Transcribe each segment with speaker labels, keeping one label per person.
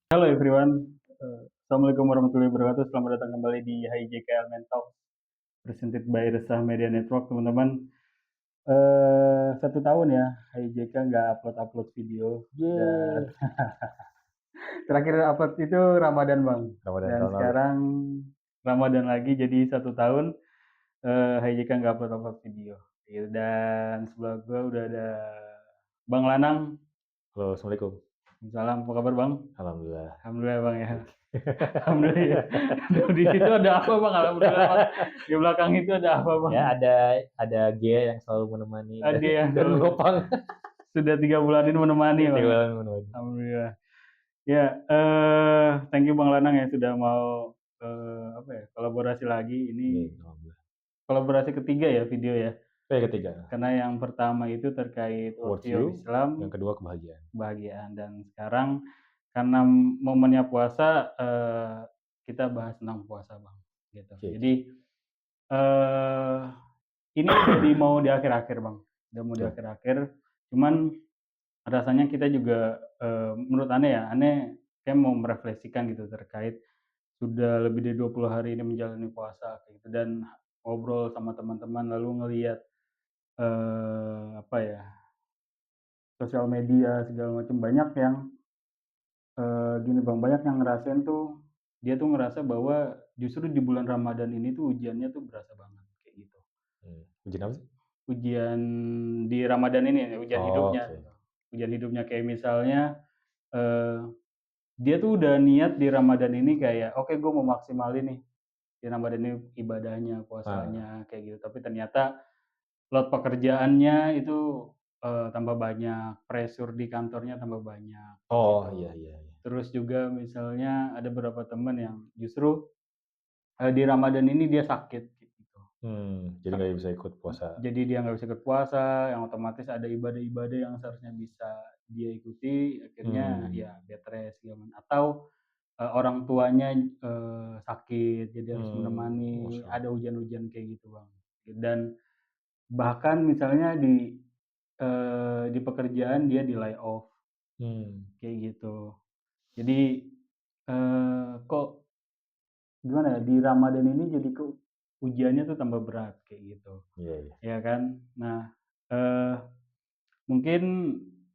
Speaker 1: Halo everyone, Assalamualaikum warahmatullahi wabarakatuh. Selamat datang kembali di HIJKL Mental, presented by Resah Media Network, teman-teman. 1 tahun ya, HIJK nggak upload video, dan
Speaker 2: Yeay,
Speaker 1: terakhir upload itu Ramadan bang.
Speaker 2: Ramadan
Speaker 1: Dan
Speaker 2: tahun lalu.
Speaker 1: sekarang Ramadan lagi, jadi 1 tahun HIJK nggak upload video. Gitu. Dan sebelah gue udah ada Bang Lanang.
Speaker 2: Halo, Assalamualaikum.
Speaker 1: Salam, apa kabar bang?
Speaker 2: Alhamdulillah,
Speaker 1: Alhamdulillah bang ya.
Speaker 2: baik.
Speaker 1: Alhamdulillah. Di situ ada apa bang? Alhamdulillah bang. Di belakang itu ada apa bang?
Speaker 2: Ya, ada Gia yang selalu menemani dan,
Speaker 1: Dia yang
Speaker 2: dan menopang.
Speaker 1: sudah 3 bulan ini menemani bang ya.
Speaker 2: Tinggal menemani.
Speaker 1: Alhamdulillah. Ya, thank you bang Lanang ya sudah mau apa ya kolaborasi lagi. Ini
Speaker 2: Alhamdulillah.
Speaker 1: kolaborasi ketiga ya video ya.
Speaker 2: Yang ketiga,
Speaker 1: Karena yang pertama itu terkait
Speaker 2: World
Speaker 1: Worthy of
Speaker 2: View. Yang
Speaker 1: Islam,
Speaker 2: kedua, kebahagiaan.
Speaker 1: kebahagiaan, dan sekarang karena momennya puasa, kita bahas tentang puasa bang. Gitu.
Speaker 2: Oke,
Speaker 1: Jadi
Speaker 2: oke.
Speaker 1: eh ini udah mau di akhir-akhir bang, udah mau di
Speaker 2: Betul.
Speaker 1: akhir-akhir. Cuman rasanya kita juga menurut aneh ya, aneh kayak mau merefleksikan gitu terkait sudah lebih dari 20 hari ini menjalani puasa kayak gitu, dan ngobrol sama teman-teman lalu ngelihat apa ya, sosial media segala macam banyak yang gini bang, banyak yang ngerasain tuh dia tuh ngerasa bahwa justru di bulan Ramadan ini tuh ujiannya tuh berasa banget kayak gitu.
Speaker 2: Ujian apa sih?
Speaker 1: Ujian di Ramadan ini, ujian
Speaker 2: Oh,
Speaker 1: hidupnya
Speaker 2: oke.
Speaker 1: gitu. Ujian hidupnya kayak misalnya, eee, dia tuh udah niat di Ramadan ini kayak, "Oke, gue mau maksimalin nih di Ramadan ini ibadahnya,
Speaker 2: Ah.
Speaker 1: puasanya," kayak gitu. Tapi ternyata load pekerjaannya itu, tambah banyak, pressure di kantornya tambah banyak, kayak
Speaker 2: Oh, iya,
Speaker 1: gitu.
Speaker 2: iya, iya.
Speaker 1: Terus juga misalnya ada beberapa temen yang justru, di Ramadan ini dia sakit, gitu.
Speaker 2: Jadi nggak bisa ikut puasa.
Speaker 1: Jadi dia nggak bisa ikut puasa, yang otomatis ada ibadah-ibadah yang seharusnya bisa dia ikuti, akhirnya
Speaker 2: Hmm,
Speaker 1: ya bed rest gitu kan. Atau, orang tuanya, sakit, jadi harus menemani,
Speaker 2: Masya
Speaker 1: ada
Speaker 2: Allah.
Speaker 1: hujan-hujan kayak gitu, Bang. Dan bahkan misalnya di pekerjaan dia di-layoff,
Speaker 2: Hmm,
Speaker 1: kayak gitu. Jadi, kok gimana ya, di Ramadan ini jadi kok ujiannya tuh tambah berat, kayak gitu,
Speaker 2: iya, iya.
Speaker 1: ya kan. Nah, eee mungkin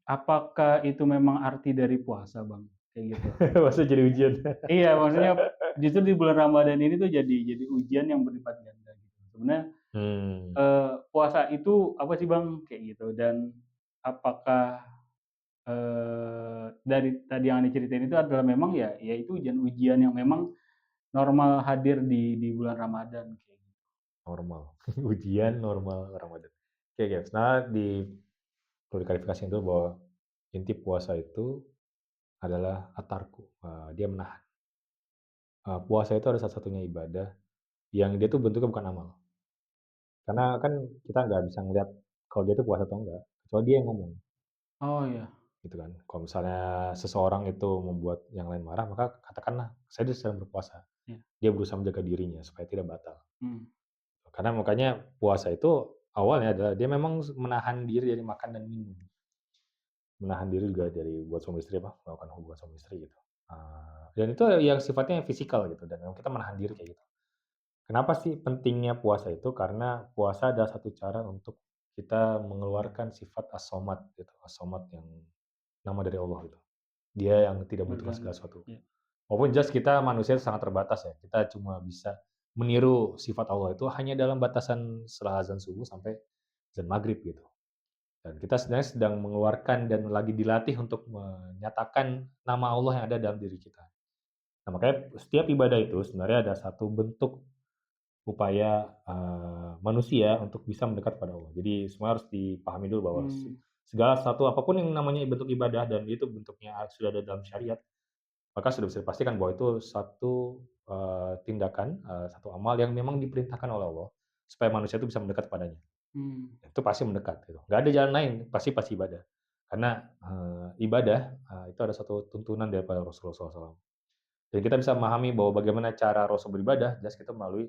Speaker 1: apakah itu memang arti dari puasa, Bang? Kayak gitu.
Speaker 2: Masa jadi ujian?
Speaker 1: Iya, maksudnya justru di bulan Ramadan ini tuh jadi ujian yang berlipat ganda gitu. Sebenarnya,
Speaker 2: Hmm,
Speaker 1: puasa itu apa sih, Bang? Kayak gitu. Dan apakah, dari tadi yang Anda ceritain itu adalah memang ya itu ujian-ujian yang memang normal hadir di bulan Ramadan kayak gitu.
Speaker 2: normal. Ujian normal Ramadan. Oke, guys. Nah, perlu diklarifikasiin dulu bahwa inti puasa itu adalah atarku, dia menahan. Puasa itu adalah satu-satunya ibadah yang dia tuh bentuknya bukan amal. Karena kan kita nggak bisa ngelihat kalau dia tuh puasa atau enggak, kecuali dia yang ngomong,
Speaker 1: Oh, iya.
Speaker 2: gitu kan. Kalau misalnya seseorang itu membuat yang lain marah, maka katakanlah, "Saya sedang berpuasa."
Speaker 1: Iya.
Speaker 2: Dia berusaha menjaga dirinya supaya tidak batal.
Speaker 1: Mmm.
Speaker 2: Karena makanya puasa itu awalnya adalah dia memang menahan diri dari makan dan minum. Menahan diri juga dari buat suami istri melakukan hubungan suami istri gitu. Dan itu yang sifatnya fisikal gitu dan memang kita menahan diri kayak gitu. Kenapa sih pentingnya puasa itu? Karena puasa adalah satu cara untuk kita mengeluarkan sifat as-somad gitu, as-somad yang nama dari Allah gitu. Dia yang tidak membutuhkan segala
Speaker 1: Merdeka.
Speaker 2: sesuatu.
Speaker 1: Iya.
Speaker 2: Walaupun jelas kita manusia sangat terbatas ya, kita cuma bisa meniru sifat Allah itu hanya dalam batasan setelah azan subuh sampai azan maghrib gitu. Dan kita sebenarnya sedang mengeluarkan dan lagi dilatih untuk menyatakan nama Allah yang ada dalam diri kita. Nah, makanya setiap ibadah itu sebenarnya ada satu bentuk upaya, manusia untuk bisa mendekat pada Allah. Jadi semua harus dipahami dulu bahwa
Speaker 1: Mmm.
Speaker 2: segala sesuatu apapun yang namanya bentuk ibadah dan itu bentuknya sudah ada dalam syariat, maka sudah bisa dipastikan bahwa itu satu, tindakan, satu amal yang memang diperintahkan oleh Allah supaya manusia itu bisa mendekat kepadanya.
Speaker 1: Mmm.
Speaker 2: Itu pasti mendekat gitu, nggak ada jalan lain, pasti ibadah. Karena, ibadah, itu ada satu tuntunan daripada Rasulullah SAW. Dan kita bisa memahami bahwa bagaimana cara Rasul beribadah, jelas kita melalui,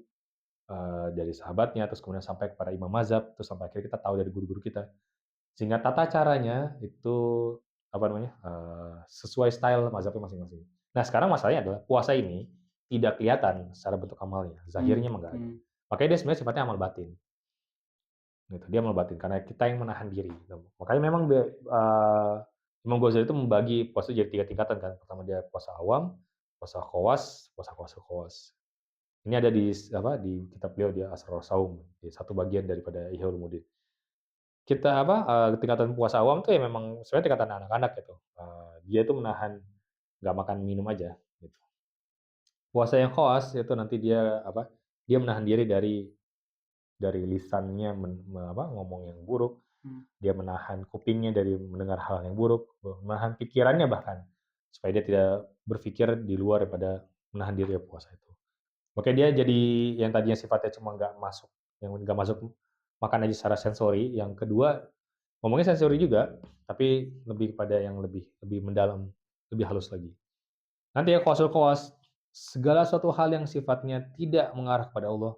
Speaker 2: dari sahabatnya, terus kemudian sampai kepada imam mazhab, terus sampai akhirnya kita tahu dari guru-guru kita. Sehingga tata caranya itu, apa namanya, sesuai style mazhabnya masing-masing. Nah, sekarang masalahnya adalah puasa ini tidak kelihatan secara bentuk amalnya, zahirnya emang nggak ada.
Speaker 1: mmm.
Speaker 2: Makanya dia sebenarnya sifatnya amal batin, gitu. Dia amal batin karena kita yang menahan diri, gitu. Makanya memang Imam Ghazali itu membagi puasa jadi 3 tingkatan kan. Pertama dia puasa awam, puasa khawas, puasa khawas. Ini ada di kitab beliau, dia Asrarus Shaum, di satu bagian daripada Ihya Ulumuddin. Tingkatan puasa awam tuh ya memang sebenarnya tingkatan anak-anak gitu, dia itu menahan nggak makan minum aja, gitu. Puasa yang khawas itu nanti dia menahan diri dari lisannya ngomong yang buruk,
Speaker 1: Mmm.
Speaker 2: dia menahan kupingnya dari mendengar hal yang buruk, menahan pikirannya bahkan, supaya dia tidak berpikir di luar daripada menahan diri ya puasa itu. Makanya dia jadi yang tadinya sifatnya cuma nggak masuk makan aja secara sensori, yang kedua ngomongnya sensori juga, tapi lebih kepada yang lebih lebih mendalam, lebih halus lagi. Nanti ya qawasul qawas, segala suatu hal yang sifatnya tidak mengarah kepada Allah,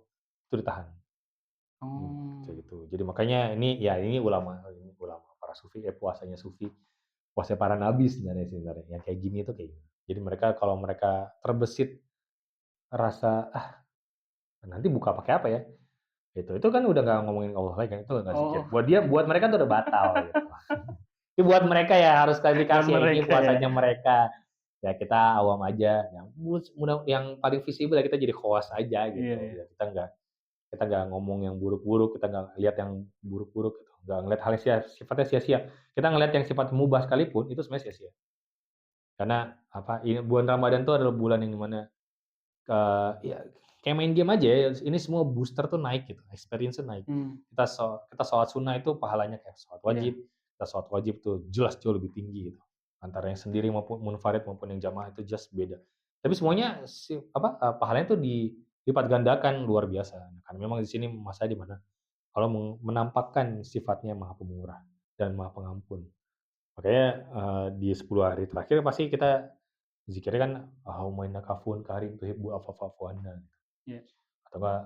Speaker 2: itu ditahan.
Speaker 1: Oh.
Speaker 2: Kayak gitu. Jadi makanya ini ulama para sufi, puasanya sufi, puasa para nabi sebenarnya, yang kayak gini tuh kayak gini. Jadi mereka kalau mereka terbesit rasa, nanti buka pakai apa ya? Itu kan udah nggak ngomongin Allah lagi kan, itu nggak zikir.
Speaker 1: Oh,
Speaker 2: Buat mereka tuh udah batal gitu. Itu buat mereka ya harus
Speaker 1: buat
Speaker 2: klarifikasi ya, ini
Speaker 1: mereka ya?
Speaker 2: puasanya mereka. Ya kita awam aja, yang paling visible ya kita jadi khawas aja
Speaker 1: Iya
Speaker 2: gitu.
Speaker 1: iya.
Speaker 2: Ya kita nggak ngomong yang buruk-buruk, kita nggak lihat yang buruk-buruk gitu, nggak ngelihat hal yang sifatnya sia-sia. Kita ngelihat yang sifat mubah sekalipun itu sebenarnya sia-sia. Karena bulan Ramadan itu adalah bulan yang dimana ya kayak main game aja ya, ini semua booster tuh naik gitu, experience-nya naik.
Speaker 1: Mmm.
Speaker 2: Kita sholat sunnah itu pahalanya kayak sholat wajib,
Speaker 1: Iya.
Speaker 2: kita sholat wajib tuh jelas jauh lebih tinggi gitu. Antara yang sendiri maupun munfarid maupun yang jamaah itu just beda. Tapi semuanya pahalanya tuh dilipat gandakan luar biasa. Karena memang di sini masa di mana kalau menampakkan sifatnya Maha Pemurah dan Maha Pengampun. Makanya, di 10 hari terakhir pasti kita zikirnya kan, "Allahumma innaka afuwwun karim tuhibbul afwa fa'fu anna."
Speaker 1: Iya.
Speaker 2: Atau enggak,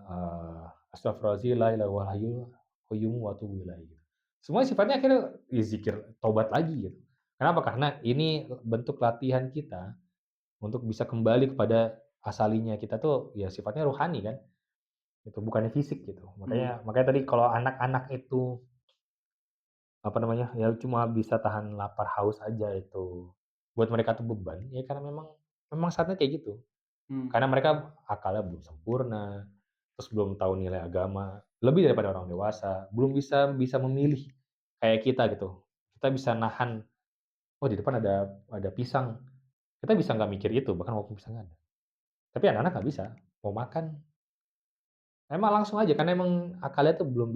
Speaker 2: "Astaghfirullahaladzim la ilaha illal hayyul qayyum wa atubu ilaih." Semuanya sifatnya akhirnya ya zikir taubat lagi gitu. Kenapa? Karena ini bentuk latihan kita untuk bisa kembali kepada asalinya kita tuh ya sifatnya rohani kan, itu bukannya fisik gitu.
Speaker 1: Mmm.
Speaker 2: Makanya makanya tadi kalau anak-anak itu ya cuma bisa tahan lapar, haus aja itu. Buat mereka tuh beban, ya karena memang saatnya kayak gitu.
Speaker 1: Mmm.
Speaker 2: Karena mereka akalnya belum sempurna, terus belum tahu nilai agama, lebih daripada orang dewasa, belum bisa bisa memilih kayak kita gitu. Kita bisa nahan, "Oh di depan ada pisang." Kita bisa nggak mikir itu, bahkan walaupun pisangnya ada. Tapi anak-anak nggak bisa, mau makan, emang langsung aja karena emang akalnya tuh belum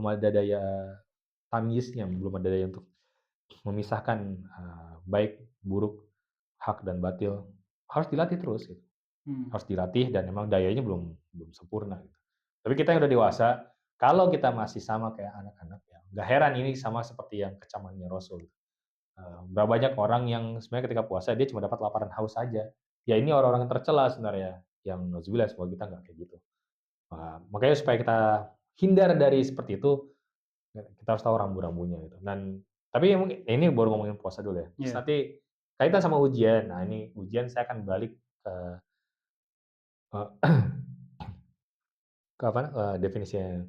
Speaker 2: ada daya tamyiznya, belum ada daya untuk memisahkan, baik, buruk, hak dan batil. Harus dilatih terus gitu,
Speaker 1: Mmm.
Speaker 2: harus dilatih dan memang dayanya belum belum sempurna gitu. Tapi kita yang udah dewasa, kalau kita masih sama kayak anak-anak ya, nggak heran ini sama seperti yang kecamannya Rasul. Berapa banyak orang yang sebenarnya ketika puasa dia cuma dapat lapar dan haus saja. Ya ini orang-orang yang tercela sebenarnya, yang nauzubillah semoga kita nggak kayak gitu. Makanya supaya kita hindar dari seperti itu, kita harus tahu rambu-rambunya gitu. Tapi mungkin ini baru ngomongin puasa dulu ya. Terus
Speaker 1: Iya.
Speaker 2: nanti kaitan sama ujian. Nah ini ujian saya akan balik ke eee, definisinya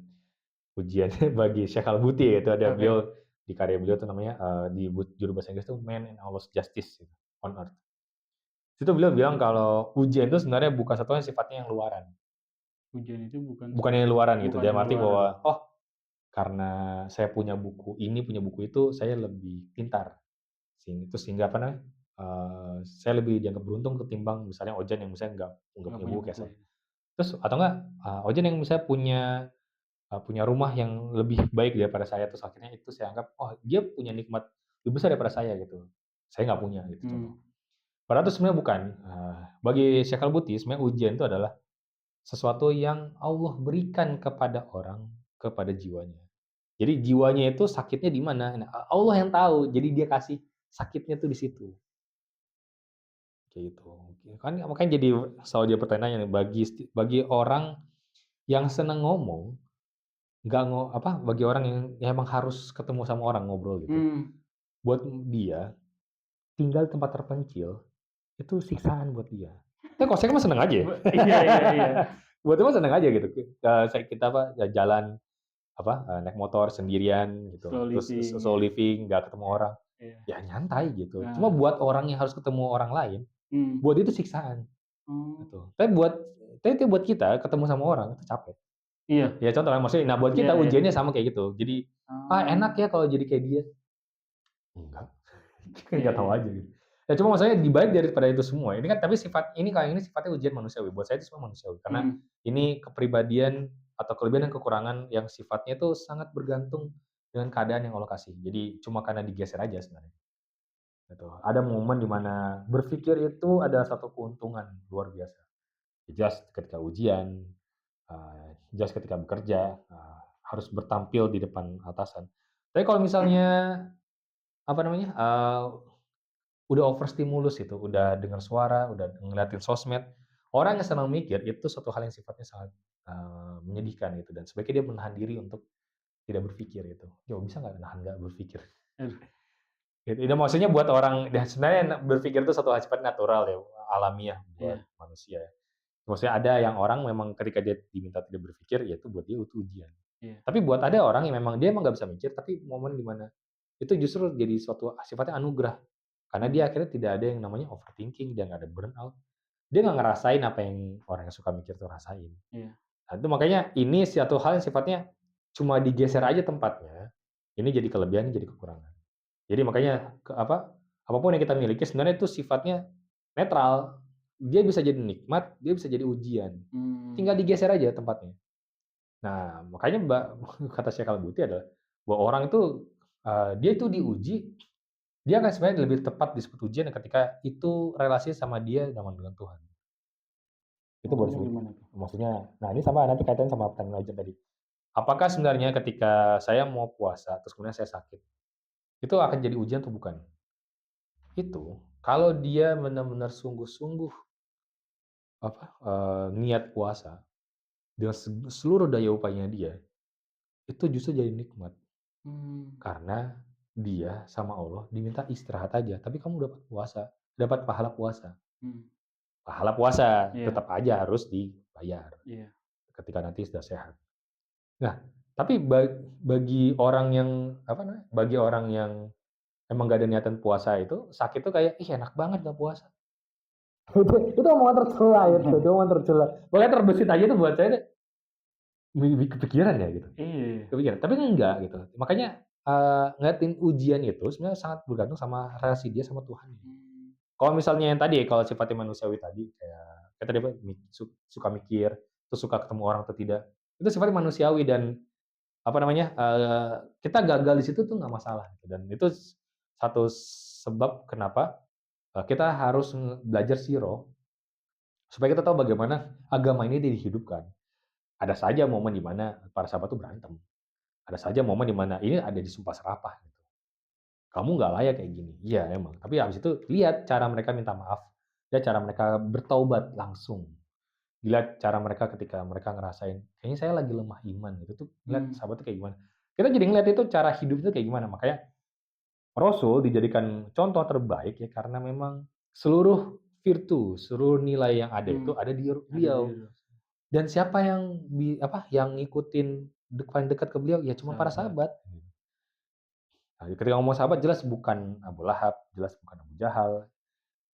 Speaker 2: ujian bagi Syekh Al-Buti yaitu ada
Speaker 1: Oke.
Speaker 2: beliau di karya beliau tuh namanya, di juru bahasa Inggris tuh Man and Allah's Justice gitu, on Earth. Di situ beliau bilang kalau ujian itu sebenarnya bukan satunya sifatnya yang luaran.
Speaker 1: Hujan itu bukan
Speaker 2: Bukannya yang luaran gitu,
Speaker 1: bukan
Speaker 2: dalam
Speaker 1: yang
Speaker 2: arti
Speaker 1: luaran.
Speaker 2: bahwa, "Oh, karena saya punya buku ini, punya buku itu, saya lebih pintar." Sehingga saya lebih dianggap beruntung ketimbang misalnya Ojan yang misalnya nggak
Speaker 1: Nggak
Speaker 2: punya
Speaker 1: punya
Speaker 2: buku kayak
Speaker 1: buku
Speaker 2: saya.
Speaker 1: ya?
Speaker 2: Terus atau enggak, Ojan yang misalnya punya rumah yang lebih baik daripada saya, terus akhirnya itu saya anggap, "Oh, dia punya nikmat lebih besar daripada saya," gitu. Saya nggak punya gitu contoh.
Speaker 1: Mmm.
Speaker 2: Padahal itu sebenarnya bukan, bagi Syekh Al-Buti sebenarnya ujian itu adalah sesuatu yang Allah berikan kepada orang, kepada jiwanya. Jadi jiwanya itu sakitnya di mana, nah Allah yang tahu, jadi dia kasih sakitnya tuh di situ, kayak gitu. Kan makanya jadi selalu jadi pertanyaan bagi orang yang senang ngomong, nggak bagi orang yang emang harus ketemu sama orang ngobrol gitu,
Speaker 1: Mmm.
Speaker 2: buat dia tinggal di tempat terpencil, itu siksaan buat dia. Tapi kalau saya mah seneng aja ya.
Speaker 1: Iya iya iya.
Speaker 2: Buat saya mah seneng aja gitu. Kita apa, jalan apa, naik motor sendirian gitu,
Speaker 1: Slow
Speaker 2: terus
Speaker 1: living
Speaker 2: slow
Speaker 1: ya.
Speaker 2: living, nggak ketemu orang,
Speaker 1: Iya.
Speaker 2: ya nyantai gitu. Cuma
Speaker 1: Nah,
Speaker 2: buat orang yang harus ketemu orang lain,
Speaker 1: mmm.
Speaker 2: buat dia itu siksaan
Speaker 1: Oh,
Speaker 2: gitu. Tapi buat kita ketemu sama orang itu capek.
Speaker 1: iya
Speaker 2: Ya contoh kan maksudnya, nah buat
Speaker 1: iya
Speaker 2: kita
Speaker 1: iya.
Speaker 2: ujiannya sama kayak gitu. Jadi, enak
Speaker 1: Oh,
Speaker 2: ya kalau jadi kayak dia. Enggak, kayak
Speaker 1: iya
Speaker 2: nggak tahu
Speaker 1: iya.
Speaker 2: aja gitu. Ya cuma maksudnya dibalik daripada itu semua, ini kan tapi kalau ini sifatnya ujian manusiawi, buat saya itu semua manusiawi. Karena
Speaker 1: Mhm.
Speaker 2: ini kepribadian atau kelebihan dan kekurangan yang sifatnya itu sangat bergantung dengan keadaan yang Allah kasih. Jadi cuma karena digeser aja sebenarnya, gitu. Ada momen di mana berpikir itu adalah satu keuntungan luar biasa. Just ketika ujian, just ketika bekerja, harus bertampil di depan atasan. Tapi kalau misalnya, apa namanya, udah overstimulus itu, udah dengar suara, udah ngeliatin sosmed, orang yang senang mikir itu suatu hal yang sifatnya sangat, menyedihkan gitu dan sebaiknya dia menahan diri untuk tidak berpikir itu. Yo bisa nggak berpikir?
Speaker 1: Aduh,
Speaker 2: Gitu, itu maksudnya buat orang dan sebenarnya berpikir itu suatu hal sifat natural ya, alamiah buat
Speaker 1: iya
Speaker 2: manusia ya. Maksudnya ada yang orang memang ketika dia diminta tidak berpikir, ya itu buat dia itu ujian.
Speaker 1: iya.
Speaker 2: Tapi buat ada orang yang memang dia emang nggak bisa mikir, tapi momen di mana itu justru jadi suatu sifatnya anugerah. Karena dia
Speaker 1: Mmm,
Speaker 2: akhirnya tidak ada yang namanya overthinking, dia nggak ada burnout. Dia nggak ngerasain apa yang orang yang suka mikir tuh rasain.
Speaker 1: iya.
Speaker 2: Nah, itu makanya ini suatu hal yang sifatnya cuma digeser aja tempatnya, ini jadi kelebihan, jadi kekurangan. Jadi makanya apapun yang kita miliki sebenarnya itu sifatnya netral. Dia bisa jadi nikmat, dia bisa jadi ujian.
Speaker 1: Mmm,
Speaker 2: Tinggal digeser aja tempatnya. Nah, makanya kata Syekh Al-Buti adalah bahwa orang itu, dia itu diuji, dia akan sebenarnya lebih tepat disebut ujian ketika itu relasi sama dia dengan Tuhan. Itu baru
Speaker 1: oh
Speaker 2: disebut
Speaker 1: gimana tuh?
Speaker 2: maksudnya nah ini sama nanti kaitannya sama pertanyaan Ojek tadi. Apakah sebenarnya ketika saya mau puasa, terus kemudian saya sakit, itu akan jadi ujian atau bukan? Itu, kalau dia benar-benar sungguh-sungguh niat puasa dengan seluruh daya upayanya dia, itu justru jadi nikmat.
Speaker 1: Mmm,
Speaker 2: Karena dia sama Allah diminta istirahat aja, tapi kamu dapat puasa, dapat pahala puasa.
Speaker 1: mhm,
Speaker 2: Pahala puasa
Speaker 1: iya
Speaker 2: tetap aja harus dibayar
Speaker 1: iya.
Speaker 2: ketika nanti sudah sehat. Nah, tapi bagi orang yang, apa namanya, bagi orang yang emang gak ada niatan puasa itu, sakit tuh kayak, "Ih enak banget gak puasa." Itu omongan tercela itu omongan tercela. Makanya terbesit aja tuh buat saya deh, kepikiran ya gitu,
Speaker 1: Iya,
Speaker 2: kepikiran. Tapi enggak gitu. Makanya, ngeliatin ujian itu sebenarnya sangat bergantung sama relasi dia sama Tuhan.
Speaker 1: mmm,
Speaker 2: Kalau misalnya yang tadi, kalau sifatnya manusiawi tadi, kayak tadi apa, suka mikir, terus suka ketemu orang atau tidak, itu sifatnya manusiawi dan apa namanya, kita gagal di situ tuh nggak masalah gitu dan itu satu sebab kenapa, kita harus belajar siro, supaya kita tahu bagaimana agama ini dihidupkan. Ada saja momen di mana para sahabat tuh berantem, ada saja momen di mana ini ada disumpah serapah gitu, "Kamu nggak layak kayak gini." Iya emang, tapi habis itu lihat cara mereka minta maaf, lihat cara mereka bertaubat langsung, lihat cara mereka ketika mereka ngerasain, "Kayaknya saya lagi lemah iman," gitu tuh, lihat
Speaker 1: mmm,
Speaker 2: sahabatnya kayak gimana. Kita jadi ngeliat itu cara hidup itu kayak gimana, makanya Rasul dijadikan contoh terbaik ya karena memang seluruh virtu, seluruh nilai yang ada itu
Speaker 1: mmm,
Speaker 2: ada di
Speaker 1: ada di
Speaker 2: beliau.
Speaker 1: Rasul,
Speaker 2: Dan siapa yang yang ngikutin paling dekat ke beliau, ya cuma para
Speaker 1: sahabat,
Speaker 2: sahabat. Nah, ketika ngomong sahabat jelas bukan Abu Lahab, jelas bukan Abu Jahal,